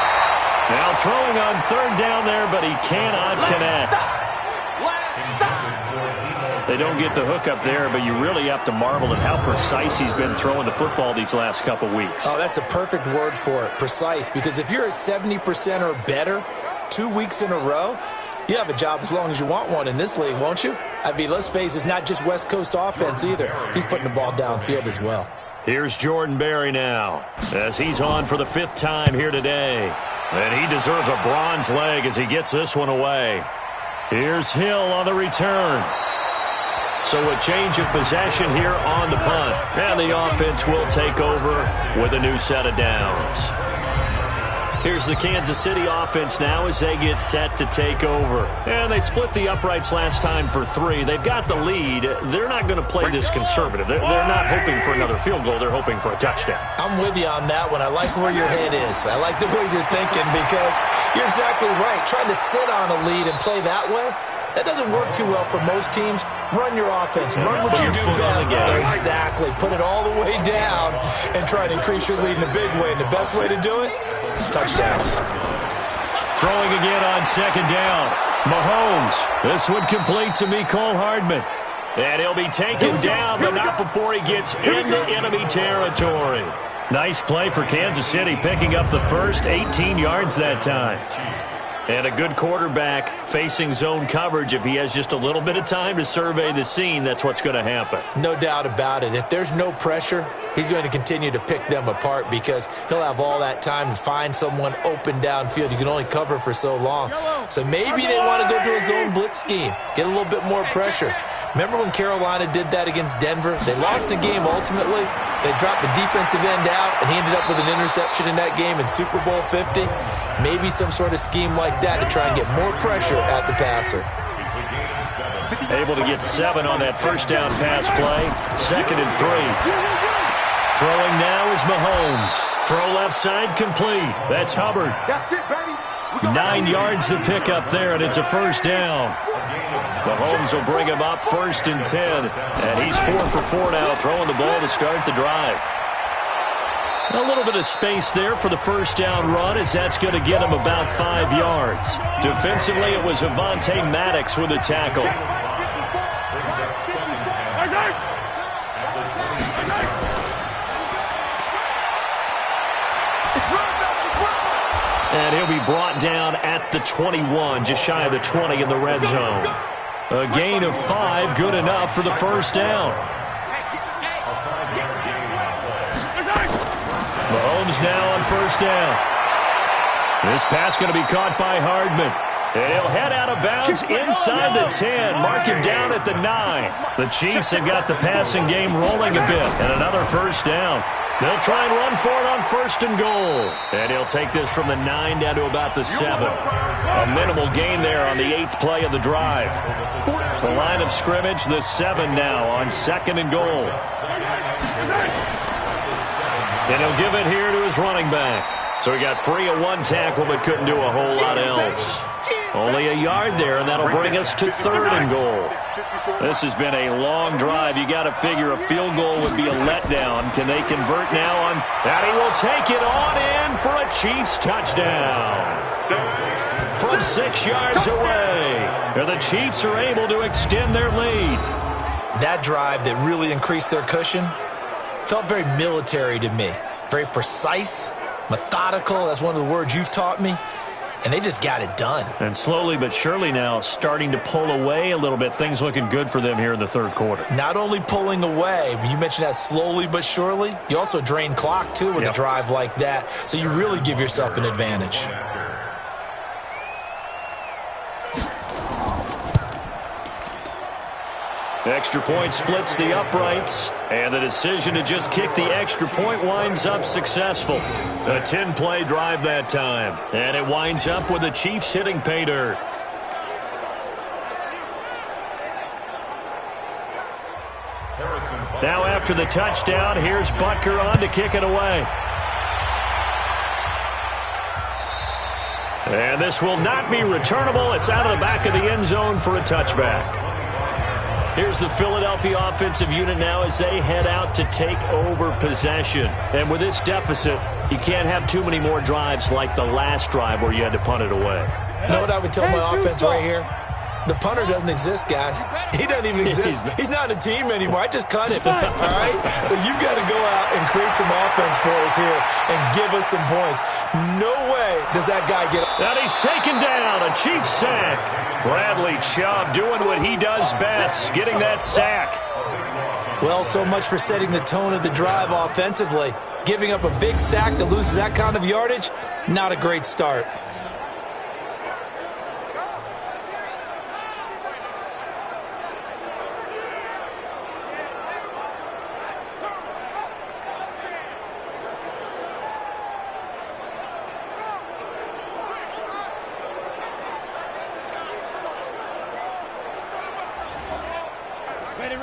Now throwing on 3rd down there, but he cannot connect. They don't get the hook up there, but you really have to marvel at how precise he's been throwing the football these last couple weeks. Oh, that's a perfect word for it, precise, because if you're at 70% or better 2 weeks in a row, you have a job as long as you want one in this league, won't you? I mean, let's face it, it's not just West Coast offense either. He's putting the ball downfield as well. Here's Jordan Berry now as he's on for the 5th time here today. And he deserves a bronze leg as he gets this one away. Here's Hill on the return. So a change of possession here on the punt. And the offense will take over with a new set of downs. Here's the Kansas City offense now as they get set to take over. And they split the uprights last time for 3. They've got the lead. They're not going to play this conservative. They're not hoping for another field goal. They're hoping for a touchdown. I'm with you on that one. I like where your head is. I like the way you're thinking because you're exactly right. Trying to sit on a lead and play that way, that doesn't work too well for most teams. Run your offense. Run what you do best. Exactly. Put it all the way down and try to increase your lead in a big way. And the best way to do it, touchdowns. Throwing again on 2nd down. Mahomes. This one complete to Mecole Hardman. And he'll be taken down, but not before he gets into enemy territory. Nice play for Kansas City, picking up the first 18 yards that time. And a good quarterback facing zone coverage. If he has just a little bit of time to survey the scene, that's what's going to happen. No doubt about it. If there's no pressure, he's going to continue to pick them apart because he'll have all that time to find someone open downfield. You can only cover for so long. So maybe they want to go to a zone blitz scheme, get a little bit more pressure. Remember when Carolina did that against Denver? They lost the game ultimately. They dropped the defensive end out, and he ended up with an interception in that game in Super Bowl 50. Maybe some sort of scheme like that to try and get more pressure at the passer. Able to get 7 on that first down pass play. 2nd and 3. Throwing now is Mahomes. Throw left side complete. That's Hubbard. That's it, baby. 9 yards to pick up there, and it's a first down. Mahomes will bring him up 1st and 10. And he's 4 for 4 now, throwing the ball to start the drive. A little bit of space there for the first down run as that's going to get him about 5 yards. Defensively, it was Avonte Maddox with a tackle. And he'll be brought down at the 21, just shy of the 20 in the red zone. A gain of 5, good enough for the first down. Mahomes now on first down. This pass going to be caught by Hardman. And he'll head out of bounds inside the 10. Mark him down at the 9. The Chiefs have got the passing game rolling a bit. And another first down. They'll try and run for it on 1st and goal. And he'll take this from the 9 down to about the 7. A minimal gain there on the 8th play of the drive. The line of scrimmage, the 7 now on 2nd and goal. And he'll give it here to his running back. So he got free of 1 tackle but couldn't do a whole lot else. Only a yard there, and that'll bring us to 3rd and goal. This has been a long drive. You got to figure a field goal would be a letdown. Can they convert now on? And he will take it on in for a Chiefs touchdown. From 6 yards away, and the Chiefs are able to extend their lead. That drive that really increased their cushion felt very military to me. Very precise, methodical. That's one of the words you've taught me. And they just got it done. And slowly but surely now starting to pull away a little bit. Things looking good for them here in the 3rd quarter. Not only pulling away, but you mentioned that slowly but surely. You also drain clock, too, with a drive like that. So you really give yourself an advantage. Extra point splits the uprights, and the decision to just kick the extra point winds up successful. A 10-play drive that time, and it winds up with the Chiefs hitting pay dirt. Now after the touchdown, here's Butker on to kick it away. And this will not be returnable. It's out of the back of the end zone for a touchback. Here's the Philadelphia offensive unit now as they head out to take over possession. And with this deficit, you can't have too many more drives like the last drive where you had to punt it away. You know what I would tell my offense right here? The punter doesn't exist, guys. He doesn't even exist. He's not a team anymore. I just cut him, all right? So you've got to go out and create some offense for us here and give us some points. No way does that guy get up. And he's taken down, a Chiefs sack. Bradley Chubb doing what he does best, getting that sack. Well, so much for setting the tone of the drive offensively. Giving up a big sack that loses that kind of yardage, not a great start.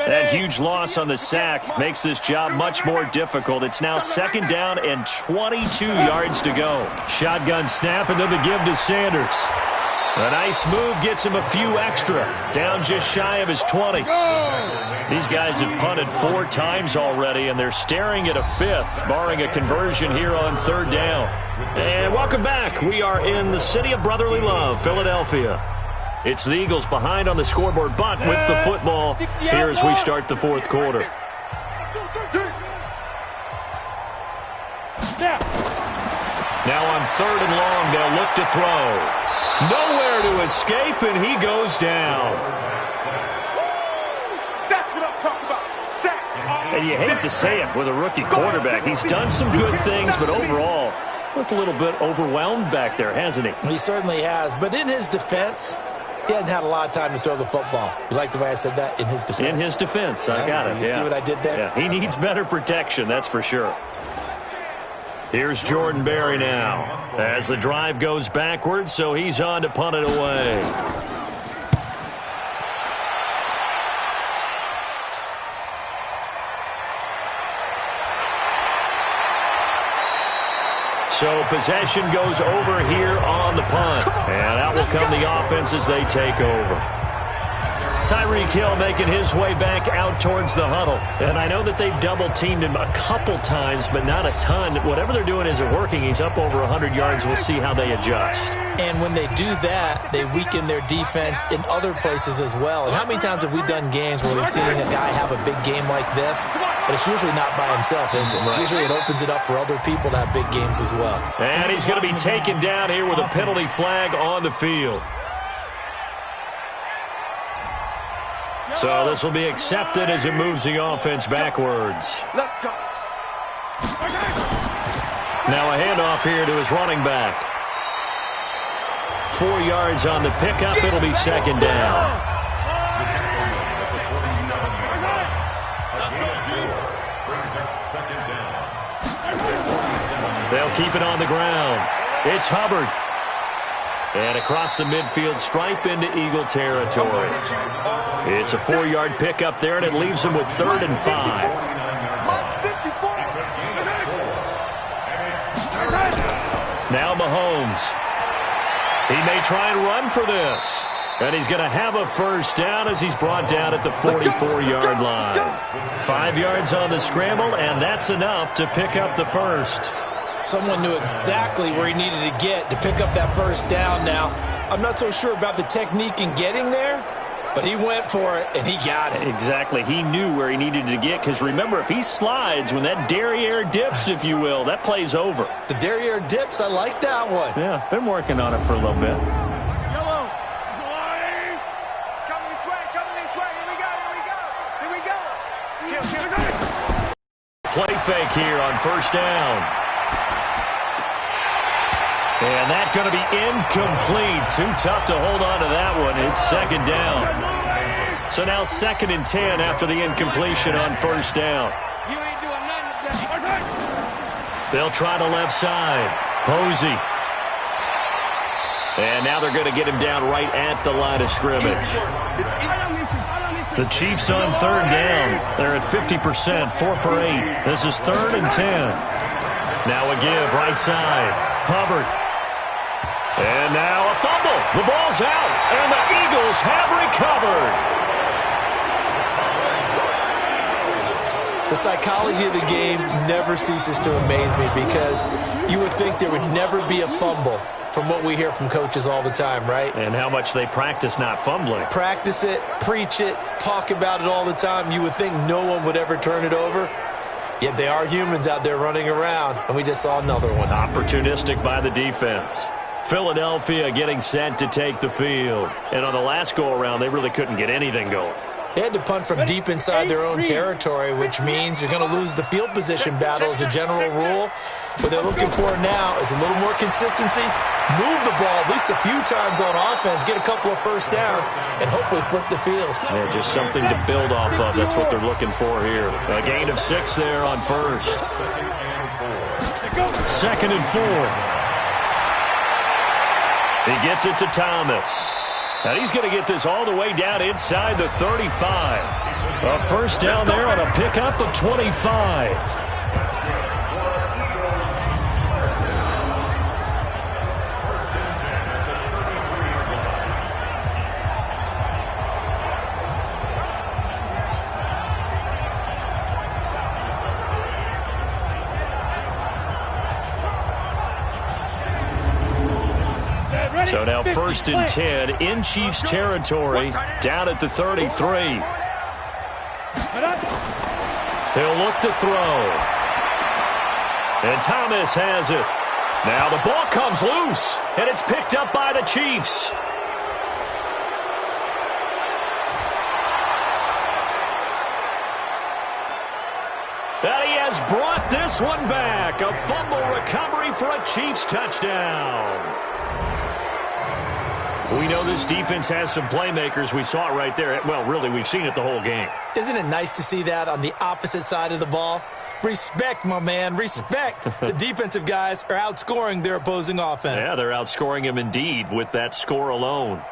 That huge loss on the sack makes this job much more difficult. It's now 2nd down and 22 yards to go. Shotgun snap and then the give to Sanders. A nice move gets him a few extra. Down just shy of his 20. These guys have punted 4 times already, and they're staring at a 5th, barring a conversion here on 3rd down. And welcome back. We are in the city of brotherly love, Philadelphia. It's the Eagles behind on the scoreboard, but with the football here as we start the 4th quarter. Now on 3rd and long, they'll look to throw. Nowhere to escape, and he goes down. That's what I'm talking about. Sacks. And you hate to say it with a rookie quarterback. He's done some good things, but overall, looked a little bit overwhelmed back there, hasn't he? He certainly has, but in his defense, he hadn't had a lot of time to throw the football. You like the way I said that? In his defense. In his defense. I got it. You see what I did there? Yeah, he needs better protection, that's for sure. Here's Jordan Berry now as the drive goes backwards, so he's on to punt it away. So possession goes over here on the punt. And out will come the offense as they take over. Tyreek Hill making his way back out towards the huddle. And I know that they've double-teamed him a couple times, but not a ton. Whatever they're doing isn't working. He's up over 100 yards. We'll see how they adjust. And when they do that, they weaken their defense in other places as well. And how many times have we done games where we've seen a guy have a big game like this? But it's usually not by himself, is it? Right. Usually it opens it up for other people to have big games as well. And he's going to be taken down here with a penalty flag on the field. So this will be accepted as it moves the offense backwards. Let's go. Now a handoff here to his running back. 4 yards on the pickup. It'll be 2nd down. They'll keep it on the ground. It's Hubbard. And across the midfield stripe into Eagle territory. It's a 4-yard pickup there, and it leaves them with 3rd and 5. Now Mahomes. He may try and run for this. And he's going to have a first down as he's brought down at the 44-yard line. 5 yards on the scramble, and that's enough to pick up the first. Someone knew exactly where he needed to get to pick up that first down. Now, I'm not so sure about the technique in getting there, but he went for it, and he got it. Exactly. He knew where he needed to get, because remember, if he slides, when that derriere dips, if you will, that play's over. The derriere dips, I like that one. Yeah, been working on it for a little bit. Play fake here on first down. And that's going to be incomplete. Too tough to hold on to that one. It's second down. So now 2nd and 10 after the incompletion on first down. They'll try the left side. Posey. And now they're going to get him down right at the line of scrimmage. The Chiefs on 3rd down. They're at 50%, 4 for 8. This is 3rd and 10. Now a give, right side. Hubbard. And now a fumble. The ball's out, and the Eagles have recovered. The psychology of the game never ceases to amaze me, because you would think there would never be a fumble from what we hear from coaches all the time, right? And how much they practice not fumbling. Practice it, preach it, talk about it all the time. You would think no one would ever turn it over. Yet they are humans out there running around, and we just saw another one. Opportunistic by the defense. Philadelphia getting set to take the field. And on the last go-around, they really couldn't get anything going. They had to punt from deep inside their own territory, which means you're going to lose the field position battle as a general rule. What they're looking for now is a little more consistency, move the ball at least a few times on offense, get a couple of first downs, and hopefully flip the field. Yeah, just something to build off of. That's what they're looking for here. A gain of 6 there on first. 2nd and 4. He gets it to Thomas. And he's going to get this all the way down inside the 35. A first down there on a pickup of 25. So now 1st and 10 in Chiefs territory, down at the 33. He'll look to throw. And Thomas has it. Now the ball comes loose, and it's picked up by the Chiefs. And he has brought this one back. A fumble recovery for a Chiefs touchdown. We know this defense has some playmakers. We saw it right there. Well, really, we've seen it the whole game. Isn't it nice to see that on the opposite side of the ball? Respect, my man, respect. The defensive guys are outscoring their opposing offense. Yeah, they're outscoring him indeed with that score alone.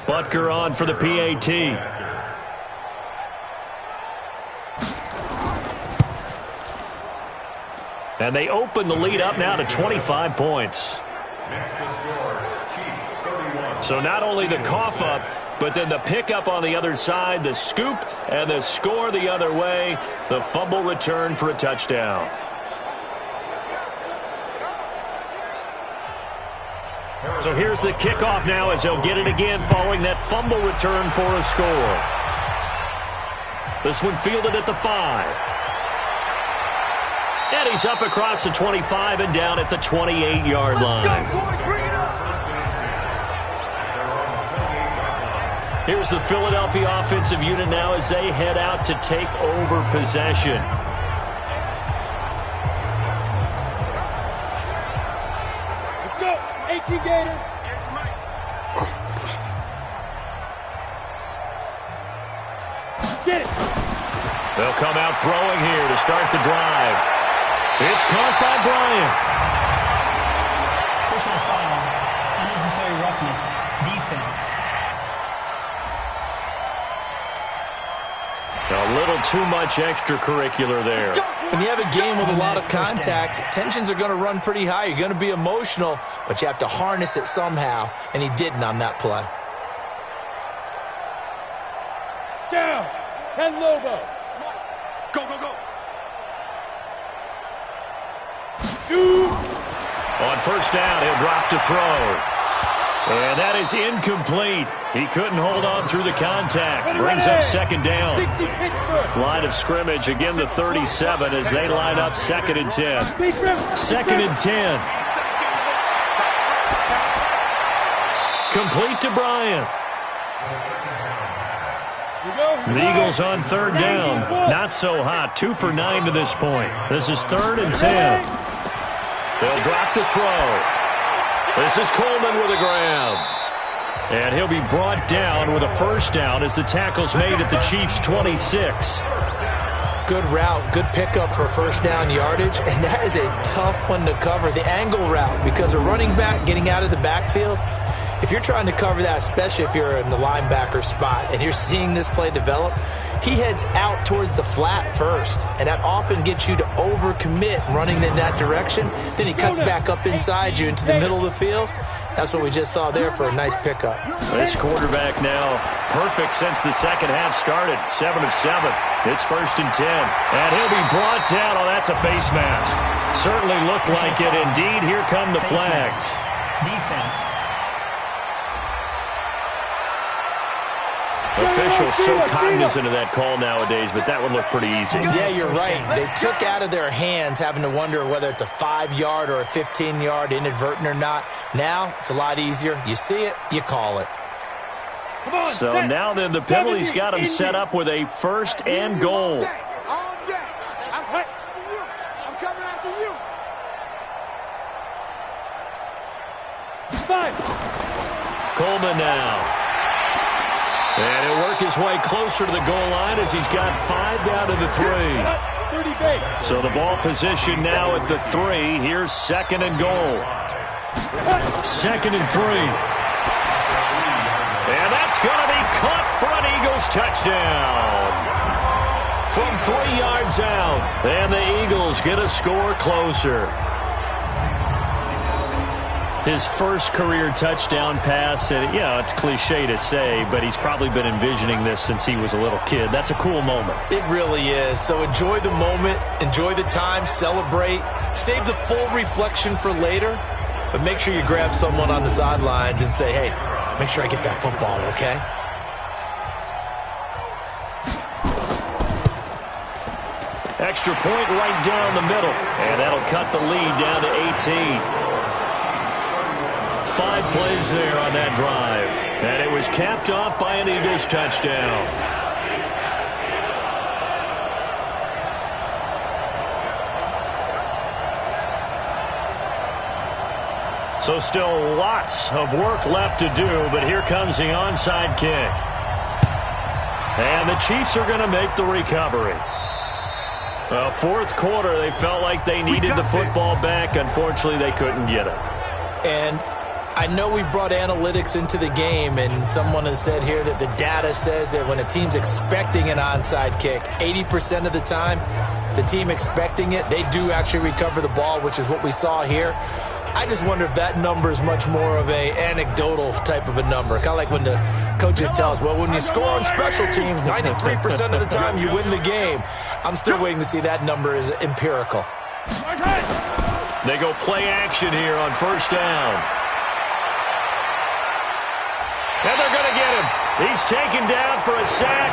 Butker on for the PAT. And they open the lead up now to 25 points. So not only the cough up, but then the pickup on the other side, the scoop, and the score the other way. The fumble return for a touchdown. So here's the kickoff now as they'll get it again following that fumble return for a score. This one fielded at the 5. And he's up across the 25 and down at the 28-yard line. Here's the Philadelphia offensive unit now as they head out to take over possession. They'll come out throwing here to start the drive. It's caught by Bryant. Personal foul. Unnecessary roughness. Defense. A little too much extracurricular there. When you have a game with a lot of contact, tensions are going to run pretty high. You're going to be emotional, but you have to harness it somehow, and he didn't on that play. Down. 10 Lobo. Go, go, go. Shoot. On first down, he'll drop to throw. And that is incomplete. He couldn't hold on through the contact. Brings up second down. 60 Pittsburgh. Line of scrimmage, again the 37 as they line up second and 10. Second and 10. Complete to Bryant. The Eagles on third down. Not so hot. 2 for 9 to this point. This is third and 10. They'll drop to throw. This is Coleman with a grab. And he'll be brought down with a first down as the tackle's made at the Chiefs' 26. Good route, good pickup for first down yardage, and that is a tough one to cover. The angle route, because a running back getting out of the backfield, if you're trying to cover that, especially if you're in the linebacker spot and you're seeing this play develop, he heads out towards the flat first, and that often gets you to overcommit running in that direction. Then he cuts back up inside you into the middle of the field. That's what we just saw there for a nice pickup. This quarterback now perfect since the second half started. 7 of 7. It's first and 10. And he'll be brought down. Oh, that's a face mask. Certainly looked like it. Indeed, here come the flags. Defense. Officials so cognizant of that call nowadays, but that would look pretty easy. Yeah, you're right. They took out of their hands having to wonder whether it's a 5-yard or a 15-yard, inadvertent or not. Now, it's a lot easier. You see it, you call it. So now then, the penalty's got him set up with a first and goal. I'm coming after you. 5. Coleman now. And he'll work his way closer to the goal line as he's got 5 down to the 3. 30 base. So the ball position now at the 3. Here's second and goal. Second and 3. And that's going to be caught for an Eagles touchdown. From 3 yards out. And the Eagles get a score closer. His first career touchdown pass, and it's cliche to say, but he's probably been envisioning this since he was a little kid. That's a cool moment. It really is. So enjoy the moment, enjoy the time, celebrate, save the full reflection for later, but make sure you grab someone on the sidelines and say, hey, make sure I get that football, okay? Extra point right down the middle, and that'll cut the lead down to 18. 5 plays there on that drive. And it was capped off by an Eagles touchdown. So still lots of work left to do, but here comes the onside kick. And the Chiefs are going to make the recovery. Well, fourth quarter, they felt like they needed the football back. Unfortunately, they couldn't get it. And I know we brought analytics into the game, and someone has said here that the data says that when a team's expecting an onside kick, 80% of the time, the team expecting it, they do actually recover the ball, which is what we saw here. I just wonder if that number is much more of a anecdotal type of a number. Kind of like when the coaches tell us, well, when you score on special teams, 93% of the time you win the game. I'm still waiting to see that number is empirical. They go play action here on first down. And they're going to get him. He's taken down for a sack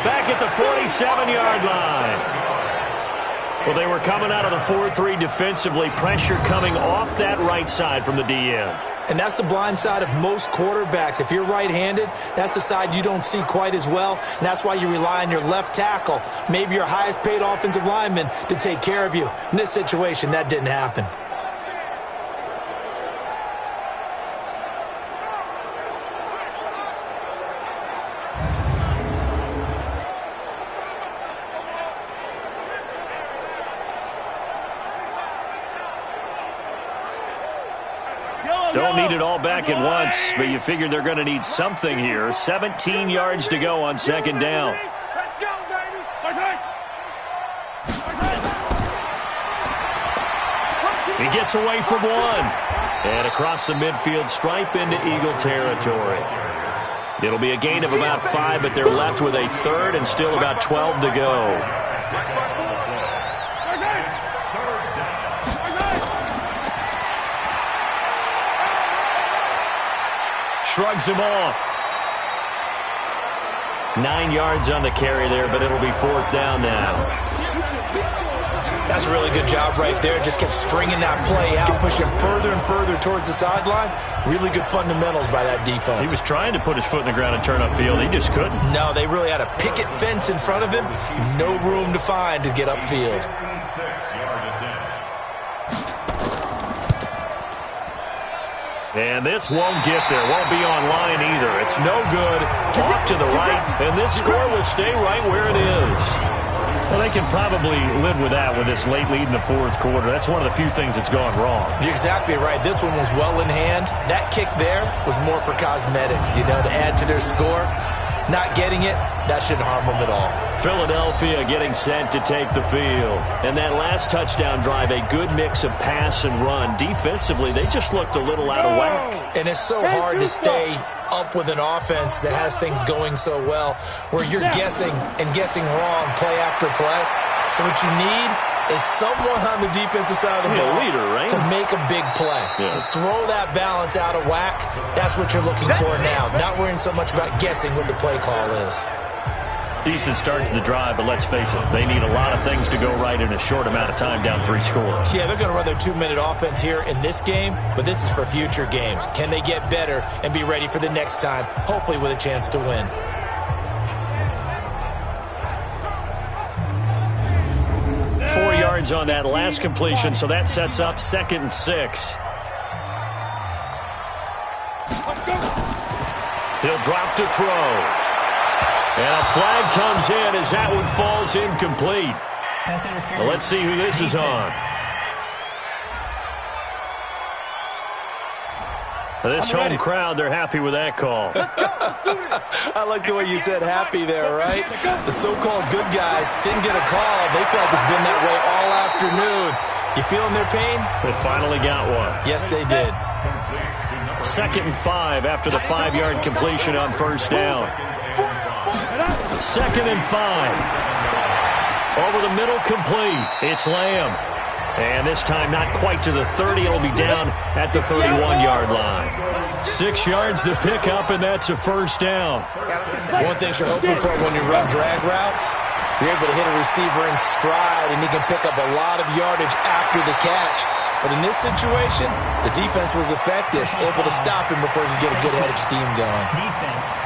back at the 47-yard line. Well, they were coming out of the 4-3 defensively. Pressure coming off that right side from the DN. And that's the blind side of most quarterbacks. If you're right-handed, that's the side you don't see quite as well. And that's why you rely on your left tackle, maybe your highest-paid offensive lineman, to take care of you. In this situation, that didn't happen. Don't need it all back at once, but you figure they're going to need something here. 17 yards to go on second down. Let's go, baby. He gets away from one. And across the midfield stripe into Eagle territory. It'll be a gain of about 5, but they're left with a third and still about 12 to go. Shrugs him off. 9 yards on the carry there, but it'll be fourth down now. That's a really good job right there. Just kept stringing that play out, pushing further and further towards the sideline. Really good fundamentals by that defense. He was trying to put his foot in the ground and turn upfield. He just couldn't. No, they really had a picket fence in front of him. No room to find to get upfield. And this won't get there. Won't be on line either. It's no good. Off to the right. And this score will stay right where it is. Well, they can probably live with that with this late lead in the fourth quarter. That's one of the few things that's gone wrong. You're exactly right. This one was well in hand. That kick there was more for cosmetics, to add to their score. Not getting it, that shouldn't harm them at all. Philadelphia getting set to take the field. And that last touchdown drive, a good mix of pass and run. Defensively, they just looked a little out of whack. And it's so hard to stay up with an offense that has things going so well, where you're guessing and guessing wrong play after play. So what you need is someone on the defensive side of the ball leader, right? to make a big play. Yeah. Throw that balance out of whack. That's what you're looking for now. Not worrying so much about guessing what the play call is. Decent start to the drive, but let's face it, they need a lot of things to go right in a short amount of time, down 3 scores. Yeah, they're going to run their 2-minute offense here in this game, but this is for future games. Can they get better and be ready for the next time, hopefully with a chance to win? On that last completion, so that sets up 2nd and 6. He'll drop to throw. And a flag comes in as that one falls incomplete. Well, let's see who this is on. This home crowd, they're happy with that call. I like the way you said happy there, right? The so-called good guys didn't get a call. They feel like it's been that way all afternoon. You feeling their pain? They finally got one. Yes, they did. 2nd and 5 after the 5-yard completion on first down. 2nd and 5. Over the middle, complete. It's Lamb. And this time not quite to the 30. It'll be down at the 31-yard line. 6 yards to pick up, and that's a first down. One thing you're hoping for when you run drag routes, you're able to hit a receiver in stride, and he can pick up a lot of yardage after the catch. But in this situation, the defense was effective, able to stop him before he could get a good head of steam going. Defense.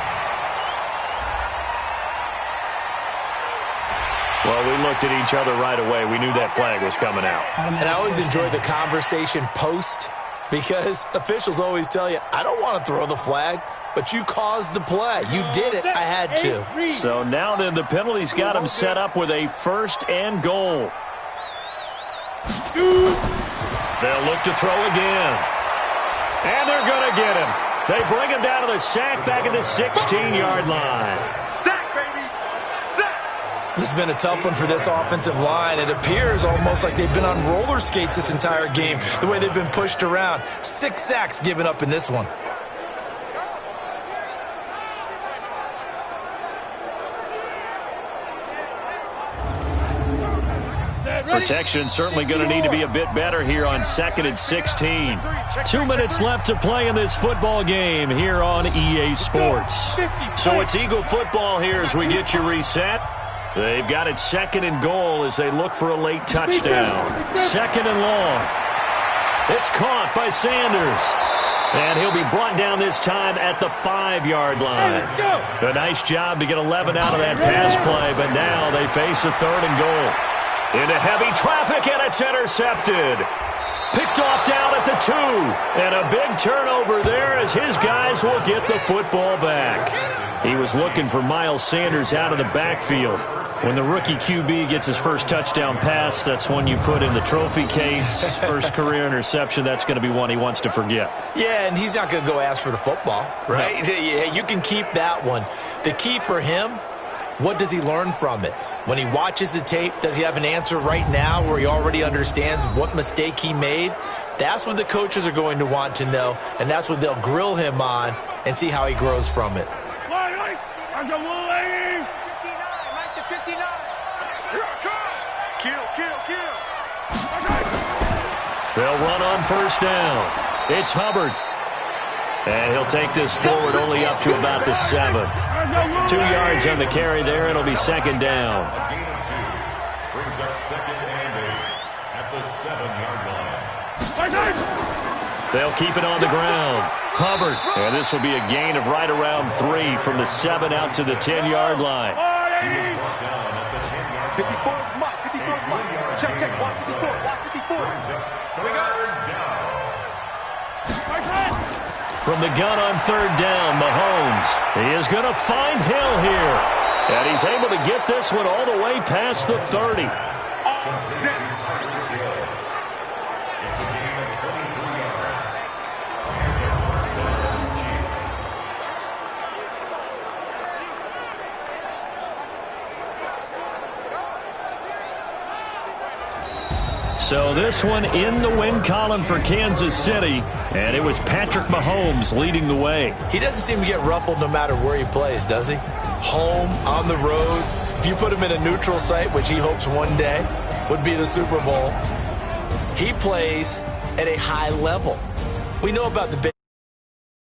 Well, we looked at each other right away. We knew that flag was coming out. And I always enjoy the conversation post, because officials always tell you, I don't want to throw the flag, but you caused the play. You did it. I had to. So now then the penalty's got him set up with a 1st and goal. They'll look to throw again. And they're going to get him. They bring him down to the sack back at the 16-yard line. Sack, baby. Sack. This has been a tough one for this offensive line. It appears almost like they've been on roller skates this entire game, the way they've been pushed around. 6 sacks given up in this one. Protection certainly going to need to be a bit better here on 2nd and 16. 2 minutes left to play in this football game here on EA Sports. So it's Eagle football here as we get you reset. They've got it 2nd and goal as they look for a late touchdown. 2nd and long. It's caught by Sanders. And he'll be brought down this time at the 5-yard line. A nice job to get 11 out of that pass play, but now they face a 3rd and goal. Into heavy traffic, and it's intercepted. Picked off down at the 2. And a big turnover there as his guys will get the football back. He was looking for Miles Sanders out of the backfield. When the rookie QB gets his first touchdown pass, that's one you put in the trophy case. First career interception, that's going to be one he wants to forget. Yeah, and he's not going to go ask for the football, right? No. Yeah, you can keep that one. The key for him, what does he learn from it? When he watches the tape, does he have an answer right now where he already understands what mistake he made? That's what the coaches are going to want to know, and that's what they'll grill him on and see how he grows from it. They'll run on first down. It's Hubbard. And he'll take this forward only up to about the 7. 2 yards on the carry there. It'll be second down. Brings up second and 8 at the 7-yard line. They'll keep it on the ground. Hubbard. And this will be a gain of right around 3 from the 7 out to the 10-yard line. 54, Mike. 54, Mike. Check. Watch 54. Watch 54. From the gun on third down, Mahomes. He is going to find Hill here. And he's able to get this one all the way past the 30. So this one in the win column for Kansas City, and it was Patrick Mahomes leading the way. He doesn't seem to get ruffled no matter where he plays, does he? Home, on the road. If you put him in a neutral site, which he hopes one day would be the Super Bowl, he plays at a high level. We know about the